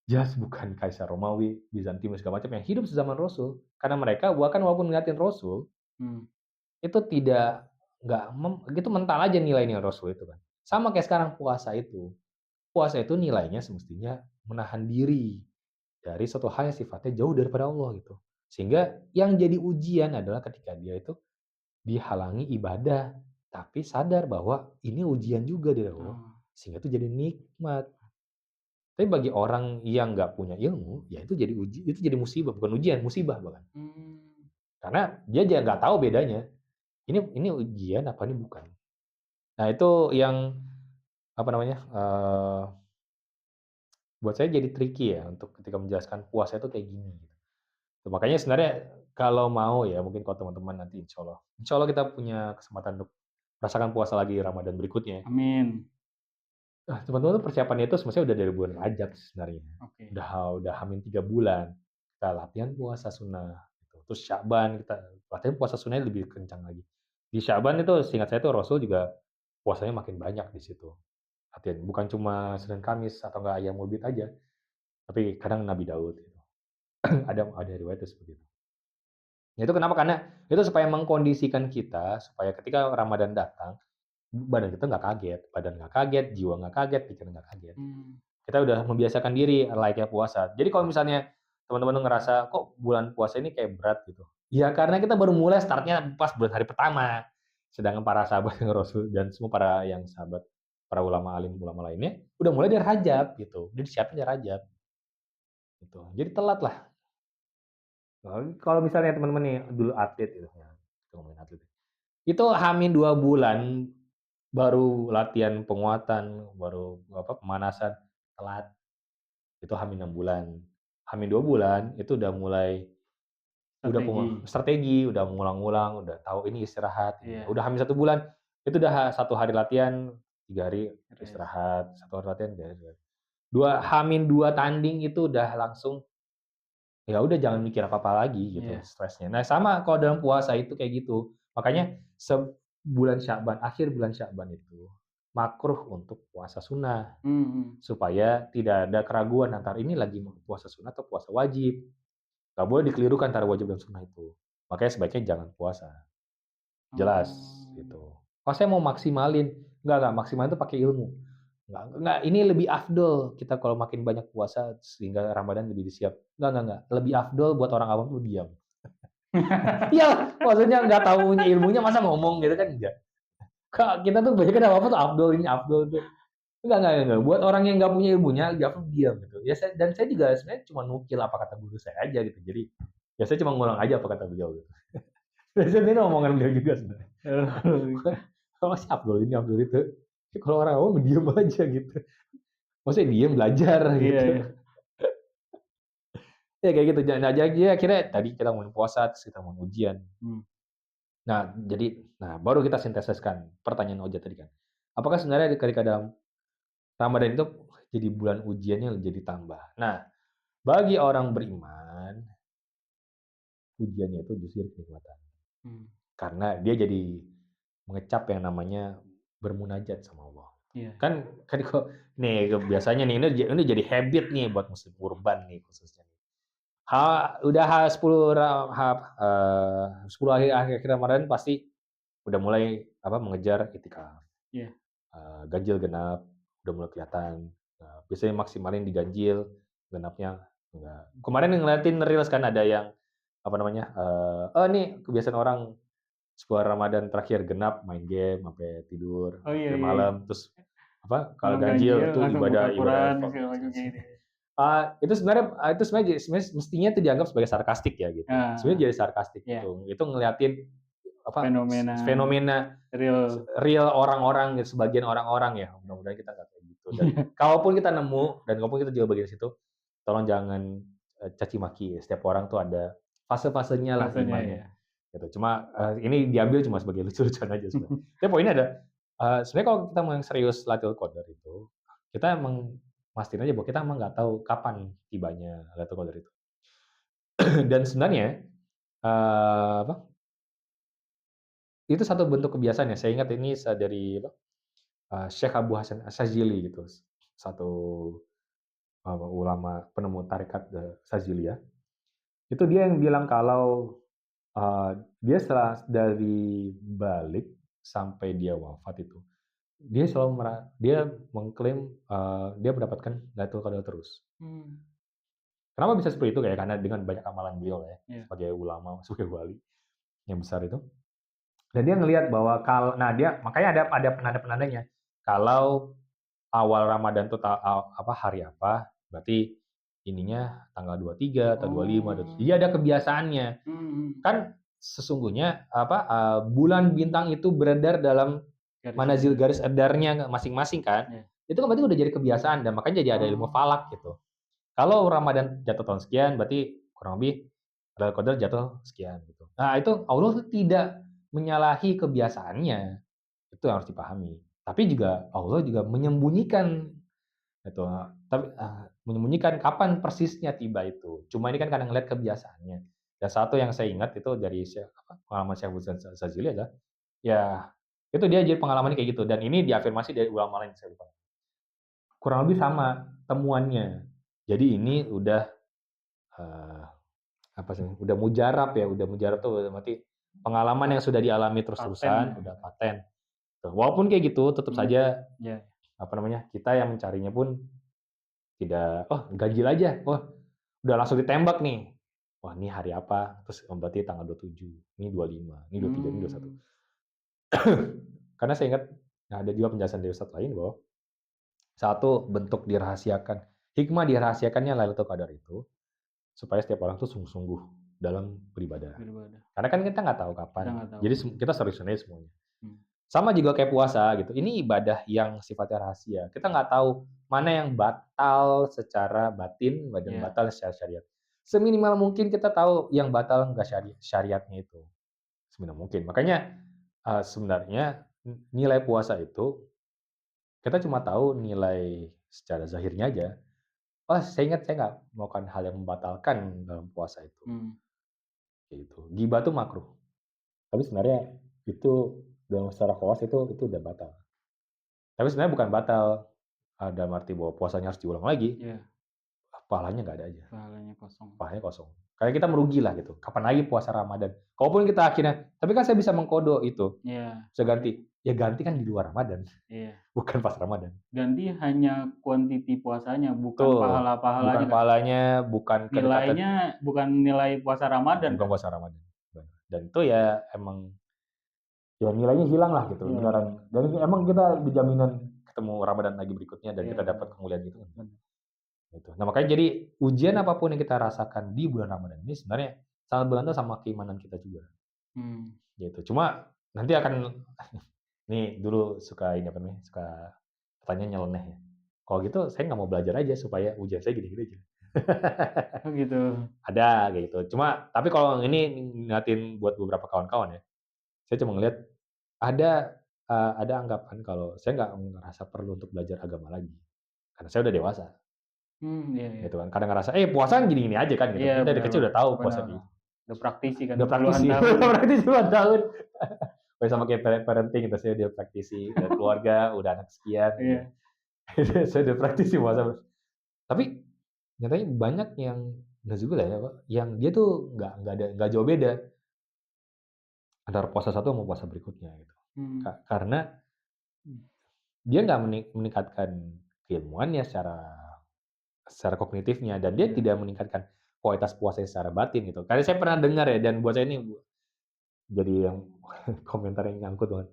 Speaker 2: jelas bukan Kaisar Romawi, Bizantium segala macam yang hidup sezaman Rasul. Karena mereka bahkan walaupun ngeliatin Rasul,
Speaker 1: mmm,
Speaker 2: itu tidak nggak gitu mental aja nilai-nilai Rasul itu kan. Sama kayak sekarang puasa itu. Puasa itu nilainya semestinya menahan diri dari suatu hal yang sifatnya jauh daripada Allah gitu. Sehingga yang jadi ujian adalah ketika dia itu dihalangi ibadah, tapi sadar bahwa ini ujian juga dari Allah,
Speaker 1: oh,
Speaker 2: sehingga itu jadi nikmat. Tapi bagi orang yang nggak punya ilmu, ya itu jadi musibah, bukan ujian, musibah bahkan.
Speaker 1: mmm,
Speaker 2: Karena dia aja nggak tahu bedanya, ini ujian apa ini bukan. Nah itu yang, apa namanya, buat saya jadi tricky ya untuk ketika menjelaskan puasa itu kayak gini gitu. Makanya sebenarnya kalau mau ya mungkin kalau teman-teman nanti insya Allah kita punya kesempatan untuk merasakan puasa lagi Ramadan berikutnya.
Speaker 1: amin.
Speaker 2: Teman-teman tuh persiapannya itu sebenarnya udah dari bulan Rajab sebenarnya.
Speaker 1: Oke.
Speaker 2: Udah hamin 3 bulan, kita latihan puasa sunnah gitu. Terus Sya'ban kita latihan puasa sunnahnya lebih kencang lagi. Di Sya'ban itu seingat saya tuh Rasul juga puasanya makin banyak di situ, latihan. Bukan cuma Senin Kamis atau enggak Ayyamul Bid aja, tapi kadang Nabi Daud gitu. Ada riwayatnya seperti itu. Ya itu kenapa, karena itu supaya mengkondisikan kita, supaya ketika Ramadan datang, badan kita nggak kaget, badan nggak kaget, jiwa nggak kaget, pikiran nggak kaget.
Speaker 1: Mmm,
Speaker 2: Kita udah membiasakan diri layaknya puasa. Jadi kalau misalnya teman-teman ngerasa, "Kok bulan puasa ini kayak berat?" Gitu. Ya karena kita baru mulai start-nya pas bulan hari pertama. Sedangkan para sahabat yang Rasul dan semua para yang sahabat, para ulama alim, ulama lainnya, udah mulai dari Rajab gitu. Udah disiapin dari Rajab, gitu. Jadi telat lah. Kalau misalnya teman-teman nih dulu atlet gitu ya, kita ngomongin atlet. Itu H-2 bulan baru latihan penguatan, baru pemanasan, telat. Itu H-6 bulan. H-2 bulan itu udah mulai udah
Speaker 1: strategi.
Speaker 2: strategi, udah ngulang-ngulang, udah tahu ini istirahat, ini
Speaker 1: Iya,
Speaker 2: udah H-1 bulan, itu udah 1 hari latihan, 3 hari
Speaker 1: stres.
Speaker 2: istirahat, 1 hari latihan, 3 hari istirahat. H-2 tanding itu udah langsung, ya udah jangan mikir apa-apa lagi gitu
Speaker 1: Iya.
Speaker 2: stresnya. Nah sama kalau dalam puasa itu kayak gitu. Makanya bulan Sya'ban, akhir bulan Sya'ban itu makruh untuk puasa sunnah.
Speaker 1: Mhm.
Speaker 2: Supaya tidak ada keraguan antara ini lagi puasa sunnah atau puasa wajib. Nggak boleh dikelirukan antara wajib dan sunnah itu. Makanya sebaiknya jangan puasa. Jelas,
Speaker 1: Oh.
Speaker 2: gitu. "Oh saya mau maksimalin." Enggak, maksimalin itu pakai ilmu. Enggak, ini lebih afdol kita kalau makin banyak puasa sehingga Ramadan lebih disiap. Enggak. Lebih afdol buat orang awam tuh diam. Iya, maksudnya nggak tahu ilmunya masa ngomong gitu kan enggak. Kak, kita tuh banyak kan apa-apa tuh afdol ini, afdol tuh. Enggak. Buat orang yang nggak punya ilmunya, Jafar diam gitu. Ya saya juga sebenarnya cuma nukil apa kata guru saya aja gitu. Jadi, ya saya cuma ngulang aja apa kata beliau gitu. Sebenarnya ini omongan beliau juga sebenarnya.
Speaker 1: Oh,
Speaker 2: Kalau si Abdul ini, Abdul itu. Kalau orang awam diam aja gitu. Maksudnya diam belajar
Speaker 1: iya
Speaker 2: gitu.
Speaker 1: iya.
Speaker 2: Ya kayak gitu. Nah, jadi akhirnya tadi kita ngomongin puasa, terus kita ngomongin ujian.
Speaker 1: Mmm,
Speaker 2: Nah, baru kita sintesiskan pertanyaan Oja tadi kan. Apakah sebenarnya ketika dalam Ramadan itu jadi bulan ujiannya jadi tambah? Nah, bagi orang beriman, ujiannya itu justru kenikmatan.
Speaker 1: mmm,
Speaker 2: Karena dia jadi mengecap yang namanya bermunajat sama Allah.
Speaker 1: iya.
Speaker 2: Kan kok nih biasanya nih ini jadi habit nih buat muslim urban nih khususnya. Udah 10 hari akhir Ramadan pasti udah mulai mengejar iktikaf.
Speaker 1: Iya.
Speaker 2: Ganjil genap udah mulai kelihatan. Biasanya maksimalin di ganjil, genapnya enggak. Kemarin ngeliatin reels kan ada yang "Oh nih kebiasaan orang 10 Ramadan terakhir genap main game sampai tidur,
Speaker 1: Oh, iya
Speaker 2: sampai
Speaker 1: iya iya.
Speaker 2: malam." Terus kalau
Speaker 1: Kalau ganjil
Speaker 2: ganjil itu
Speaker 1: langsung buka
Speaker 2: ibadah ibadah
Speaker 1: Quran segala macam kayak gitu ya.
Speaker 2: itu sebenarnya mestinya itu dianggap sebagai sarkastik ya gitu. Sebenarnya
Speaker 1: Heeh,
Speaker 2: jadi sarkastik
Speaker 1: iya,
Speaker 2: gitu. Itu ngeliatin
Speaker 1: fenomena
Speaker 2: fenomena
Speaker 1: real.
Speaker 2: real orang-orang ya, sebagian orang-orang ya, mudah-mudahan kita nggak kayak gitu. Dan kalaupun kita nemu dan kalaupun kita juga bagian situ, tolong jangan caci maki ya. Setiap orang tuh ada fase-fasenya lah
Speaker 1: Rasanya
Speaker 2: imannya
Speaker 1: ya.
Speaker 2: gitu. Cuma ini diambil cuma sebagai lucu-lucuan aja sebenarnya. Tapi poinnya ada sebenarnya kalau kita mau yang serius Lailatul Qadar itu, kita emang mastiin aja bahwa kita emang nggak tahu kapan tibanya Lailatul Qadar itu. Dan sebenarnya apa, itu satu bentuk kebiasaan ya. Saya ingat ini dari Syekh Abu Hasan Asyadzili gitu, satu ulama penemu tarekat Sadziliyah. Itu dia yang bilang kalau dia setelah dari balik sampai dia wafat itu, dia mengklaim dia mendapatkan Lailatul Qadar terus.
Speaker 1: Mmm,
Speaker 2: Kenapa bisa seperti itu? Kayak karena dengan banyak amalan beliau ya,
Speaker 1: iya.
Speaker 2: sebagai ulama, sebagai wali yang besar itu. Dan dia ngelihat bahwa dia makanya ada penanda-penandanya. Kalau awal Ramadan tuh hari apa, berarti ininya tanggal 23 atau 25
Speaker 1: Oh,
Speaker 2: dia ada kebiasaannya.
Speaker 1: mhm,
Speaker 2: Kan sesungguhnya bulan bintang itu beredar dalam
Speaker 1: garis
Speaker 2: manazil
Speaker 1: besar.
Speaker 2: garis edarnya masing-masing kan.
Speaker 1: Iya.
Speaker 2: Itu kan berarti udah jadi kebiasaan dan makanya jadi ada ilmu
Speaker 1: Oh,
Speaker 2: falak gitu. Kalau Ramadan jatuh tahun sekian, berarti kurang lebih Lailatul Qadar jatuh sekian gitu. Nah, itu Allah tuh tidak menyalahi kebiasaannya. Itu yang harus dipahami. Tapi juga Allah juga menyembunyikan gitu, menyembunyikan kapan persisnya tiba itu. Cuma ini kan kadang ngelihat kebiasaannya. Dan satu yang saya ingat itu dari pengalaman Syekh Abu Sadzili adalah, ya itu dia jadi pengalamannya kayak gitu dan ini diafirmasi dari ulama lain saya lupa. Kurang lebih sama temuannya. Jadi ini udah, eee, apa sih, udah mujarab ya, udah mujarab tuh dalam arti pengalaman yang sudah dialami
Speaker 1: Paten
Speaker 2: terus-terusan,
Speaker 1: ya
Speaker 2: udah
Speaker 1: gitu.
Speaker 2: paten. Tuh, walaupun kayak gitu tetap
Speaker 1: Mmm,
Speaker 2: saja,
Speaker 1: iya,
Speaker 2: apa namanya, kita yang mencarinya pun tidak, "Oh ganjil aja, oh udah langsung ditembak nih. Wah ini hari apa? Terus oh berarti tanggal 27, ini 25, ini 23, ini 21."
Speaker 1: mmm,
Speaker 2: Karena saya ingat, nah ada juga penjelasan dari ustadz lain bahwa satu bentuk dirahasiakan, hikmah dirahasiakannya Lailatul Qadar itu supaya setiap orang tuh sungguh-sungguh dalam beribadah.
Speaker 1: beribadah,
Speaker 2: Karena kan kita nggak tahu
Speaker 1: kita
Speaker 2: kapan,
Speaker 1: nggak tahu,
Speaker 2: jadi kita seriusin aja semuanya.
Speaker 1: mmm,
Speaker 2: Sama juga kayak puasa gitu, ini ibadah yang sifatnya rahasia. Kita nggak tahu mana yang batal secara batin dan
Speaker 1: iya,
Speaker 2: batal secara syariat. Seminimal mungkin kita tahu yang batal nggak syariatnya itu, seminimal mungkin. Makanya, sebenarnya nilai puasa itu, kita cuma tahu nilai secara zahirnya aja. Oh, saya ingat saya nggak melakukan hal yang membatalkan dalam puasa itu,
Speaker 1: mmm,
Speaker 2: kayak gitu. Ghibah tuh makruh, tapi sebenarnya itu dalam secara khawas itu udah batal. Tapi sebenarnya bukan batal, dalam arti bahwa puasanya harus diulang lagi,
Speaker 1: iya,
Speaker 2: pahalanya nggak ada aja,
Speaker 1: pahalanya kosong.
Speaker 2: pahalanya kosong. Kayak kita merugi lah gitu, kapan lagi puasa Ramadan. Kalaupun kita akhirnya tapi kan saya bisa mengkodo itu,
Speaker 1: Iya,
Speaker 2: bisa ganti, ya ganti kan di luar Ramadan,
Speaker 1: iya.
Speaker 2: bukan pas Ramadan.
Speaker 1: Ganti hanya kuantiti puasanya, bukan
Speaker 2: Betul, bukan
Speaker 1: pahala-pahalanya kan?
Speaker 2: pahalanya, bukan kedekatan,
Speaker 1: Nilainya bukan nilai puasa Ramadan
Speaker 2: bukan
Speaker 1: kan?
Speaker 2: puasa Ramadan, bener. Dan itu ya emang, ya nilainya hilang lah gitu,
Speaker 1: Iya,
Speaker 2: beneran. Dan emang kita dijaminan ketemu Ramadan lagi berikutnya dan
Speaker 1: iya
Speaker 2: kita dapat
Speaker 1: bener
Speaker 2: kemuliaan itu,
Speaker 1: bener,
Speaker 2: gitu. Nah makanya jadi ujian apapun yang kita rasakan di bulan Ramadan ini sebenarnya sangat bergantung sama keimanan kita juga,
Speaker 1: mmm,
Speaker 2: gitu. Cuma nanti akan nih dulu suka ini apa namanya, suka katanya nyeleneh ya. Kalau gitu saya nggak mau belajar aja supaya ujian saya gini-gini aja.
Speaker 1: oh gitu,
Speaker 2: Ada kayak gitu. Cuma tapi kalau ini ngeliatin buat beberapa kawan-kawan ya, saya cuma ngelihat ada, ada anggapan kalau saya nggak ngerasa perlu untuk belajar agama lagi, karena saya udah dewasa.
Speaker 1: iya iya,
Speaker 2: Gitu kan. Kadang ngerasa, puasa kan gini-gini aja kan gitu.
Speaker 1: iya
Speaker 2: Kita dari
Speaker 1: bener
Speaker 2: kecil
Speaker 1: Bang,
Speaker 2: udah tahu puasa
Speaker 1: bener,
Speaker 2: kayak gitu.
Speaker 1: udah praktisi kan
Speaker 2: Udah
Speaker 1: puluhan
Speaker 2: praktisi,
Speaker 1: tahun,
Speaker 2: praktis puluhan tahun. Udah sama kayak parenting gitu, saya udah praktisi, udah keluarga, udah anak sekian gitu.
Speaker 1: iya,
Speaker 2: Saya udah praktisi puasa. Tapi nyatanya banyak yang nauzubillah ya, Pak, yang dia tuh nggak jauh beda antara puasa satu sama puasa berikutnya gitu.
Speaker 1: mmm,
Speaker 2: Karena dia nggak meningkatkan keilmuannya secara secara kognitifnya dan dia
Speaker 1: iya,
Speaker 2: tidak meningkatkan kualitas puasanya secara batin gitu. Karena saya pernah dengar ya dan buat saya ini jadi yang komentar yang nyangkut banget.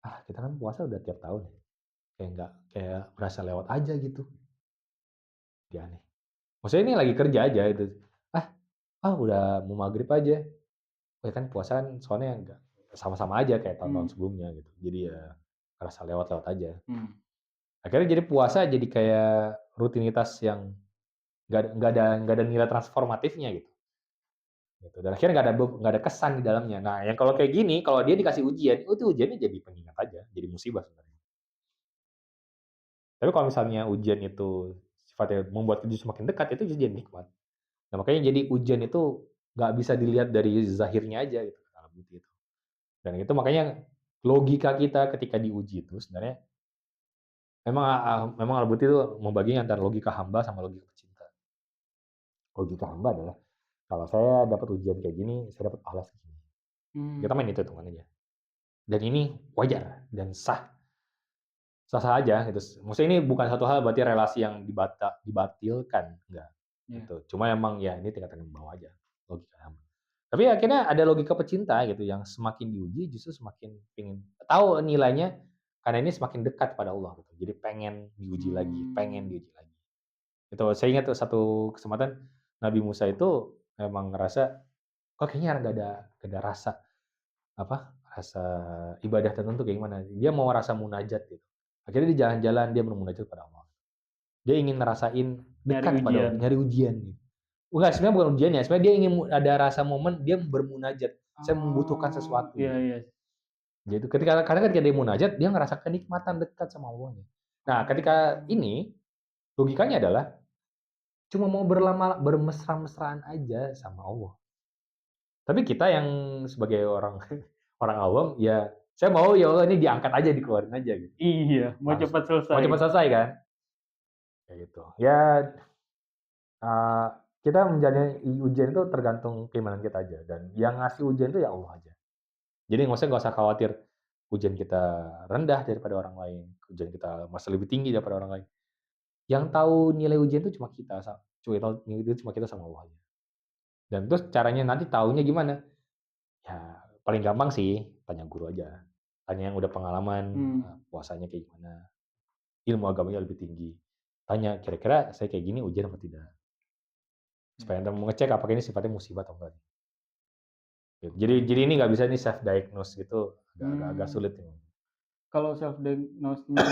Speaker 2: "Ah, kita kan puasa udah tiap tahun ya, kayak nggak kayak berasa lewat aja gitu." Dia aneh. Maksudnya ini lagi kerja aja itu. "Ah udah mau maghrib aja." Oh ya kan puasa kan soalnya nggak sama-sama aja kayak tahun-tahun
Speaker 1: mmm,
Speaker 2: sebelumnya gitu. Jadi ya ngerasa lewat-lewat aja.
Speaker 1: mmm,
Speaker 2: Akhirnya jadi puasa jadi kayak rutinitas yang nggak ada nilai transformatifnya gitu. Gitu, dan akhirnya nggak ada kesan di dalamnya. Nah, yang kalau kayak gini, kalau dia dikasih ujian, itu ujiannya jadi pengingat aja, jadi musibah sebenarnya. Tapi kalau misalnya ujian itu sifatnya membuat kita semakin dekat, itu ujian nikmat. Nah, makanya jadi ujian itu nggak bisa dilihat dari zahirnya aja gitu, alat bukti itu. Dan itu makanya logika kita ketika diuji itu sebenarnya memang alat bukti itu membagi antara logika hamba sama logika pecinta. Logika hamba adalah, kalau saya dapat ujian kayak gini, saya dapat pahala segini. Kita
Speaker 1: mmm,
Speaker 2: main itu hitungannya. Dan ini wajar dan sah. Sah-sah aja gitu. Maksudnya ini bukan satu hal berarti relasi yang dibatilkan, enggak,
Speaker 1: iya,
Speaker 2: gitu. Cuma emang ya ini tingkatan yang bawah aja, logika hamba. Tapi akhirnya ada logika pecinta gitu yang semakin diuji justru semakin pengen tahu nilainya karena ini semakin dekat pada Allah gitu. Jadi pengen
Speaker 1: mmm,
Speaker 2: diuji lagi. Itu saya ingat tuh satu kesempatan Nabi Musa itu memang ngerasa, kok kayaknya nggak ada rasa apa, rasa ibadah tertentu kayak gimana, dia mau rasa munajat gitu. Akhirnya di jalan-jalan dia bermunajat pada Allah. Dia ingin ngerasain
Speaker 1: nyari
Speaker 2: dekat pada Allah,
Speaker 1: ujian,
Speaker 2: nyari ujian gitu. Enggak, sebenarnya bukan ujian ya, sebenarnya dia ingin ada rasa momen dia bermunajat, saya membutuhkan
Speaker 1: oh,
Speaker 2: sesuatu
Speaker 1: iya
Speaker 2: gitu.
Speaker 1: iya,
Speaker 2: Jadi karena ketika dia munajat, dia ngerasakan kenikmatan dekat sama Allahnya. Nah, ketika ini logikanya adalah cuma mau bermesra-mesraan aja sama Allah. Tapi kita yang sebagai orang orang awam, ya saya mau ya Allah ini diangkat aja, dikeluarin aja gitu.
Speaker 1: Iya, mau
Speaker 2: Langsung.
Speaker 1: cepat
Speaker 2: Mau
Speaker 1: selesai.
Speaker 2: cepat selesai kan? Kayak gitu. Ya, eee, kita menjalani ujian itu tergantung keimanan kita aja, dan yang ngasih ujian itu ya Allah aja. Jadi nggak usah khawatir ujian kita rendah daripada orang lain, ujian kita masih lebih tinggi daripada orang lain. Yang tahu nilai ujian itu cuma kita, tahu nilai itu cuma kita sama Allah aja. Dan terus caranya nanti taunya gimana? Ya paling gampang sih tanya guru aja. Tanya yang udah pengalaman,
Speaker 1: Mmm,
Speaker 2: puasanya kayak gimana, ilmu agamanya lebih tinggi. Tanya, "Kira-kira saya kayak gini ujian apa tidak?"
Speaker 1: iya.
Speaker 2: Supaya ente mau ngecek apakah ini sifatnya musibah atau enggak. Gitu. Jadi ini nggak bisa nih self diagnose gitu, agak
Speaker 1: Mmm,
Speaker 2: sulit ini.
Speaker 1: kalau self diagnose-nya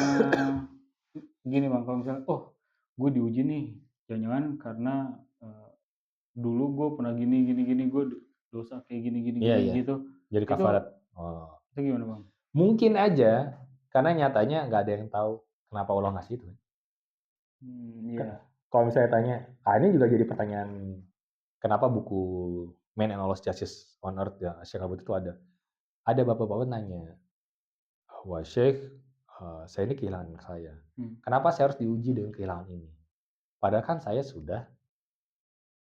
Speaker 1: gini Bang, kalau misalnya, "Oh, gue diuji nih, jangan-jangan karena, eee, dulu gue pernah gini gini gini, gue dosa kayak gini gini
Speaker 2: Iya
Speaker 1: gini,"
Speaker 2: iya,
Speaker 1: gitu.
Speaker 2: jadi
Speaker 1: Itu
Speaker 2: kafarat. Oh.
Speaker 1: itu gimana Bang?
Speaker 2: Mungkin aja, karena nyatanya nggak ada yang tahu kenapa Allah ngasih itu kan.
Speaker 1: Iya.
Speaker 2: Kalau misalnya tanya, ini juga jadi pertanyaan, kenapa buku Man and All Justice on Earth ya, Syekh Abud itu ada. Ada bapak-bapak nanya, "Wah Syekh, saya ini kehilangan anak saya.
Speaker 1: Mmm,
Speaker 2: Kenapa saya harus diuji dengan kehilangan ini? Padahal kan saya sudah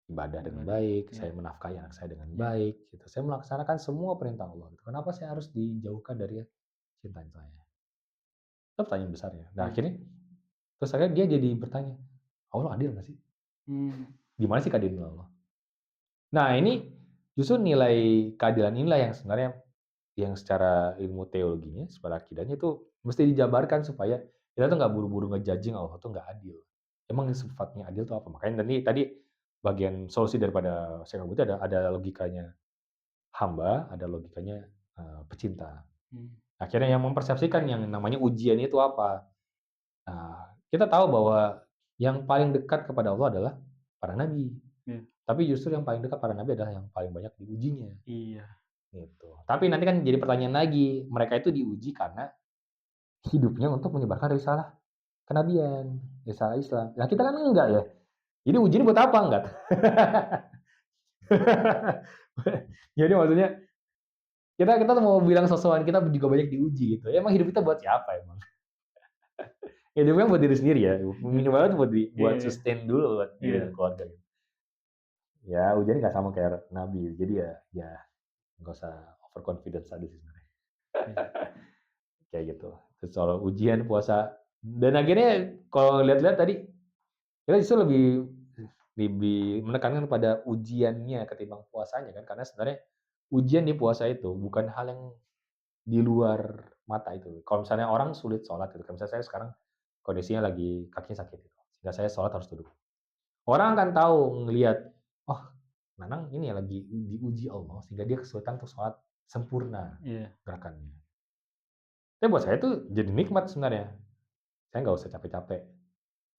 Speaker 2: ibadah dengan
Speaker 1: ibadah.
Speaker 2: baik,
Speaker 1: Iya
Speaker 2: saya menafkahi anak saya dengan
Speaker 1: iya.
Speaker 2: baik, gitu. Saya melaksanakan semua perintah Allah gitu. Kenapa saya harus dijauhkan dari cintaan saya?" Itu pertanyaan besarnya. Nah
Speaker 1: Iya.
Speaker 2: akhirnya, terus akhirnya dia jadi bertanya, "Allah adil nggak sih?
Speaker 1: Mmm,
Speaker 2: Gimana sih keadilan Allah?" Nah ini justru nilai keadilan inilah yang sebenarnya yang secara ilmu teologinya, secara akidahnya itu mesti dijabarkan supaya kita tuh nggak buru-buru nge-judging Allah tuh nggak adil. Emang sifatnya adil tuh apa? Makanya tadi bagian solusi daripada Syekh Abu itu ada logikanya hamba, ada logikanya, pecinta.
Speaker 1: mmm,
Speaker 2: Akhirnya yang mempersepsikan yang namanya ujian itu apa. Nah, kita tahu bahwa yang paling dekat kepada Allah adalah para nabi.
Speaker 1: iya
Speaker 2: Tapi justru yang paling dekat para nabi adalah yang paling banyak diujinya,
Speaker 1: iya.
Speaker 2: gitu. Tapi nanti kan jadi pertanyaan lagi, mereka itu diuji karena hidupnya untuk menyebarkan risalah kenabian, risalah Islam. Nah, kita kan enggak ya. Jadi uji ini buat apa? Enggak. Jadi maksudnya kita kita tuh mau bilang sosokan kita juga banyak diuji gitu. Emang hidup kita buat siapa emang? Hidupnya buat diri sendiri ya, minimal itu buat
Speaker 1: Iya
Speaker 2: sustain dulu buat diri dan
Speaker 1: iya
Speaker 2: keluarga gitu. Ya ujiannya nggak sama kayak nabi, jadi ya nggak usah overconfidence aja sih sebenarnya.
Speaker 1: iya.
Speaker 2: Kayak gitu. Terus soal ujian, puasa, dan akhirnya kalau lihat-lihat tadi, kita justru lebih lebih menekankan pada ujiannya ketimbang puasanya kan, karena sebenarnya ujian di puasa itu bukan hal yang di luar mata itu. Kalau misalnya orang sulit sholat gitu, kayak misalnya saya sekarang kondisinya lagi kakinya sakit gitu, sehingga saya sholat harus duduk. Orang akan tahu ngelihat, "Oh, Nanang ini ya lagi diuji Allah sehingga dia kesulitan untuk sholat sempurna
Speaker 1: Iya.
Speaker 2: gerakannya." Tapi buat saya itu jadi nikmat sebenarnya. Saya nggak usah capek-capek,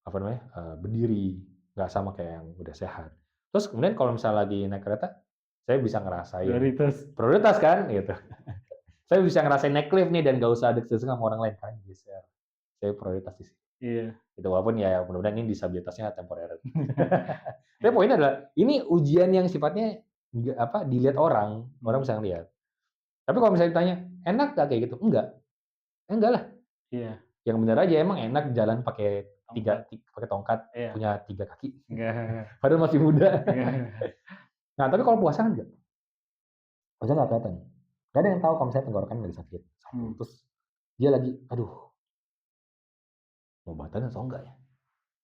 Speaker 2: apa namanya, berdiri, nggak sama kayak yang udah sehat. Terus kemudian kalau misalnya lagi naik kereta, saya bisa ngerasain
Speaker 1: Prioritas.
Speaker 2: prioritas kan gitu. Saya bisa ngerasain naik lift nih dan nggak usah deg-degan sama orang lain kan geser. Saya prioritas di situ.
Speaker 1: Iya.
Speaker 2: Itu walaupun ya mudah-mudahan ini disabilitasnya temporer. Tapi poinnya adalah ini ujian yang sifatnya nggak apa, dilihat orang, orang
Speaker 1: Mmm,
Speaker 2: bisa ngelihat. Tapi kalau misalnya ditanya, "Enak nggak kayak gitu?" Enggak, enggak lah.
Speaker 1: iya.
Speaker 2: Yang bener aja emang enak jalan pakai
Speaker 1: Tongkat.
Speaker 2: pakai tongkat,
Speaker 1: Iya.
Speaker 2: punya 3 kaki,
Speaker 1: Enggak
Speaker 2: padahal masih muda.
Speaker 1: enggak.
Speaker 2: Nah, tapi kalau puasa kan enggak, puasa nggak kelihatan. Nggak ada yang tahu kalau misalnya tenggorokan lagi sakit, satu.
Speaker 1: Mmm,
Speaker 2: Terus dia lagi, "Aduh, mau batal atau enggak ya?"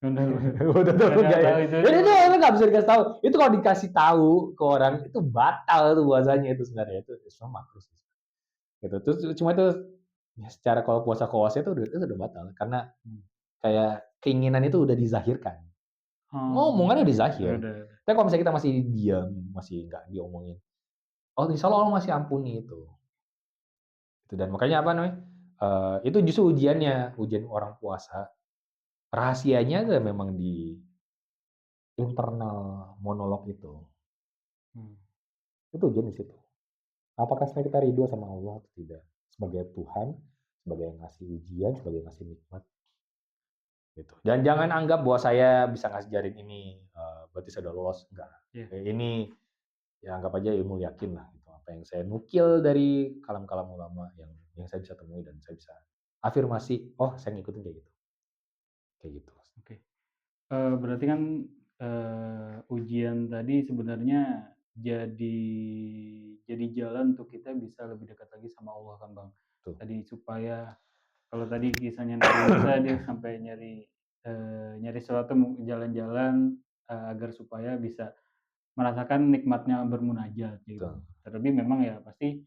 Speaker 1: bener bener.
Speaker 2: Mau batal
Speaker 1: Nggak
Speaker 2: atau
Speaker 1: ada yang
Speaker 2: enggak ya?
Speaker 1: tahu itu
Speaker 2: Itu nggak bisa dikasih tahu. Itu kalau dikasih tahu ke orang, itu batal tuh puasanya itu sebenarnya, itu Islam makruh sih. Gitu. Terus cuma itu ya secara kalau puasa khawasnya itu udah batal karena
Speaker 1: mmm,
Speaker 2: kayak keinginan itu udah dizahirkan.
Speaker 1: oh,
Speaker 2: Ngomongannya udah zahir.
Speaker 1: udah.
Speaker 2: Tapi kalau misalnya kita masih diam, masih nggak diomongin, oh insya Allah Allah masih ampuni itu. Gitu. Dan makanya apa namanya, itu justru ujiannya, ujian orang puasa. Rahasianya tuh memang di internal monolog itu.
Speaker 1: Mmm,
Speaker 2: Itu ujian di situ. Apakah sebenarnya kita ridho sama Allah atau tidak? sebagai Tuhan, sebagai yang ngasih ujian, sebagai yang ngasih nikmat, gitu. Dan jangan anggap bahwa saya bisa ngajarin ini, berarti saya udah lolos, enggak.
Speaker 1: Iya,
Speaker 2: Ini ya anggap aja ilmu yakin lah gitu. Apa yang saya nukil dari kalam-kalam ulama yang saya bisa temui dan saya bisa afirmasi, oh saya ngikutin kayak gitu.
Speaker 1: oke. Berarti kan, ujian tadi sebenarnya jadi jadi jalan untuk kita bisa lebih dekat lagi sama Allah kan, Bang.
Speaker 2: Tuh.
Speaker 1: Tadi supaya kalau tadi kisahnya Nabi Musa dia sampai nyari sesuatu jalan-jalan, agar supaya bisa merasakan nikmatnya bermunajat gitu.
Speaker 2: Betul.
Speaker 1: Terlebih memang ya pasti,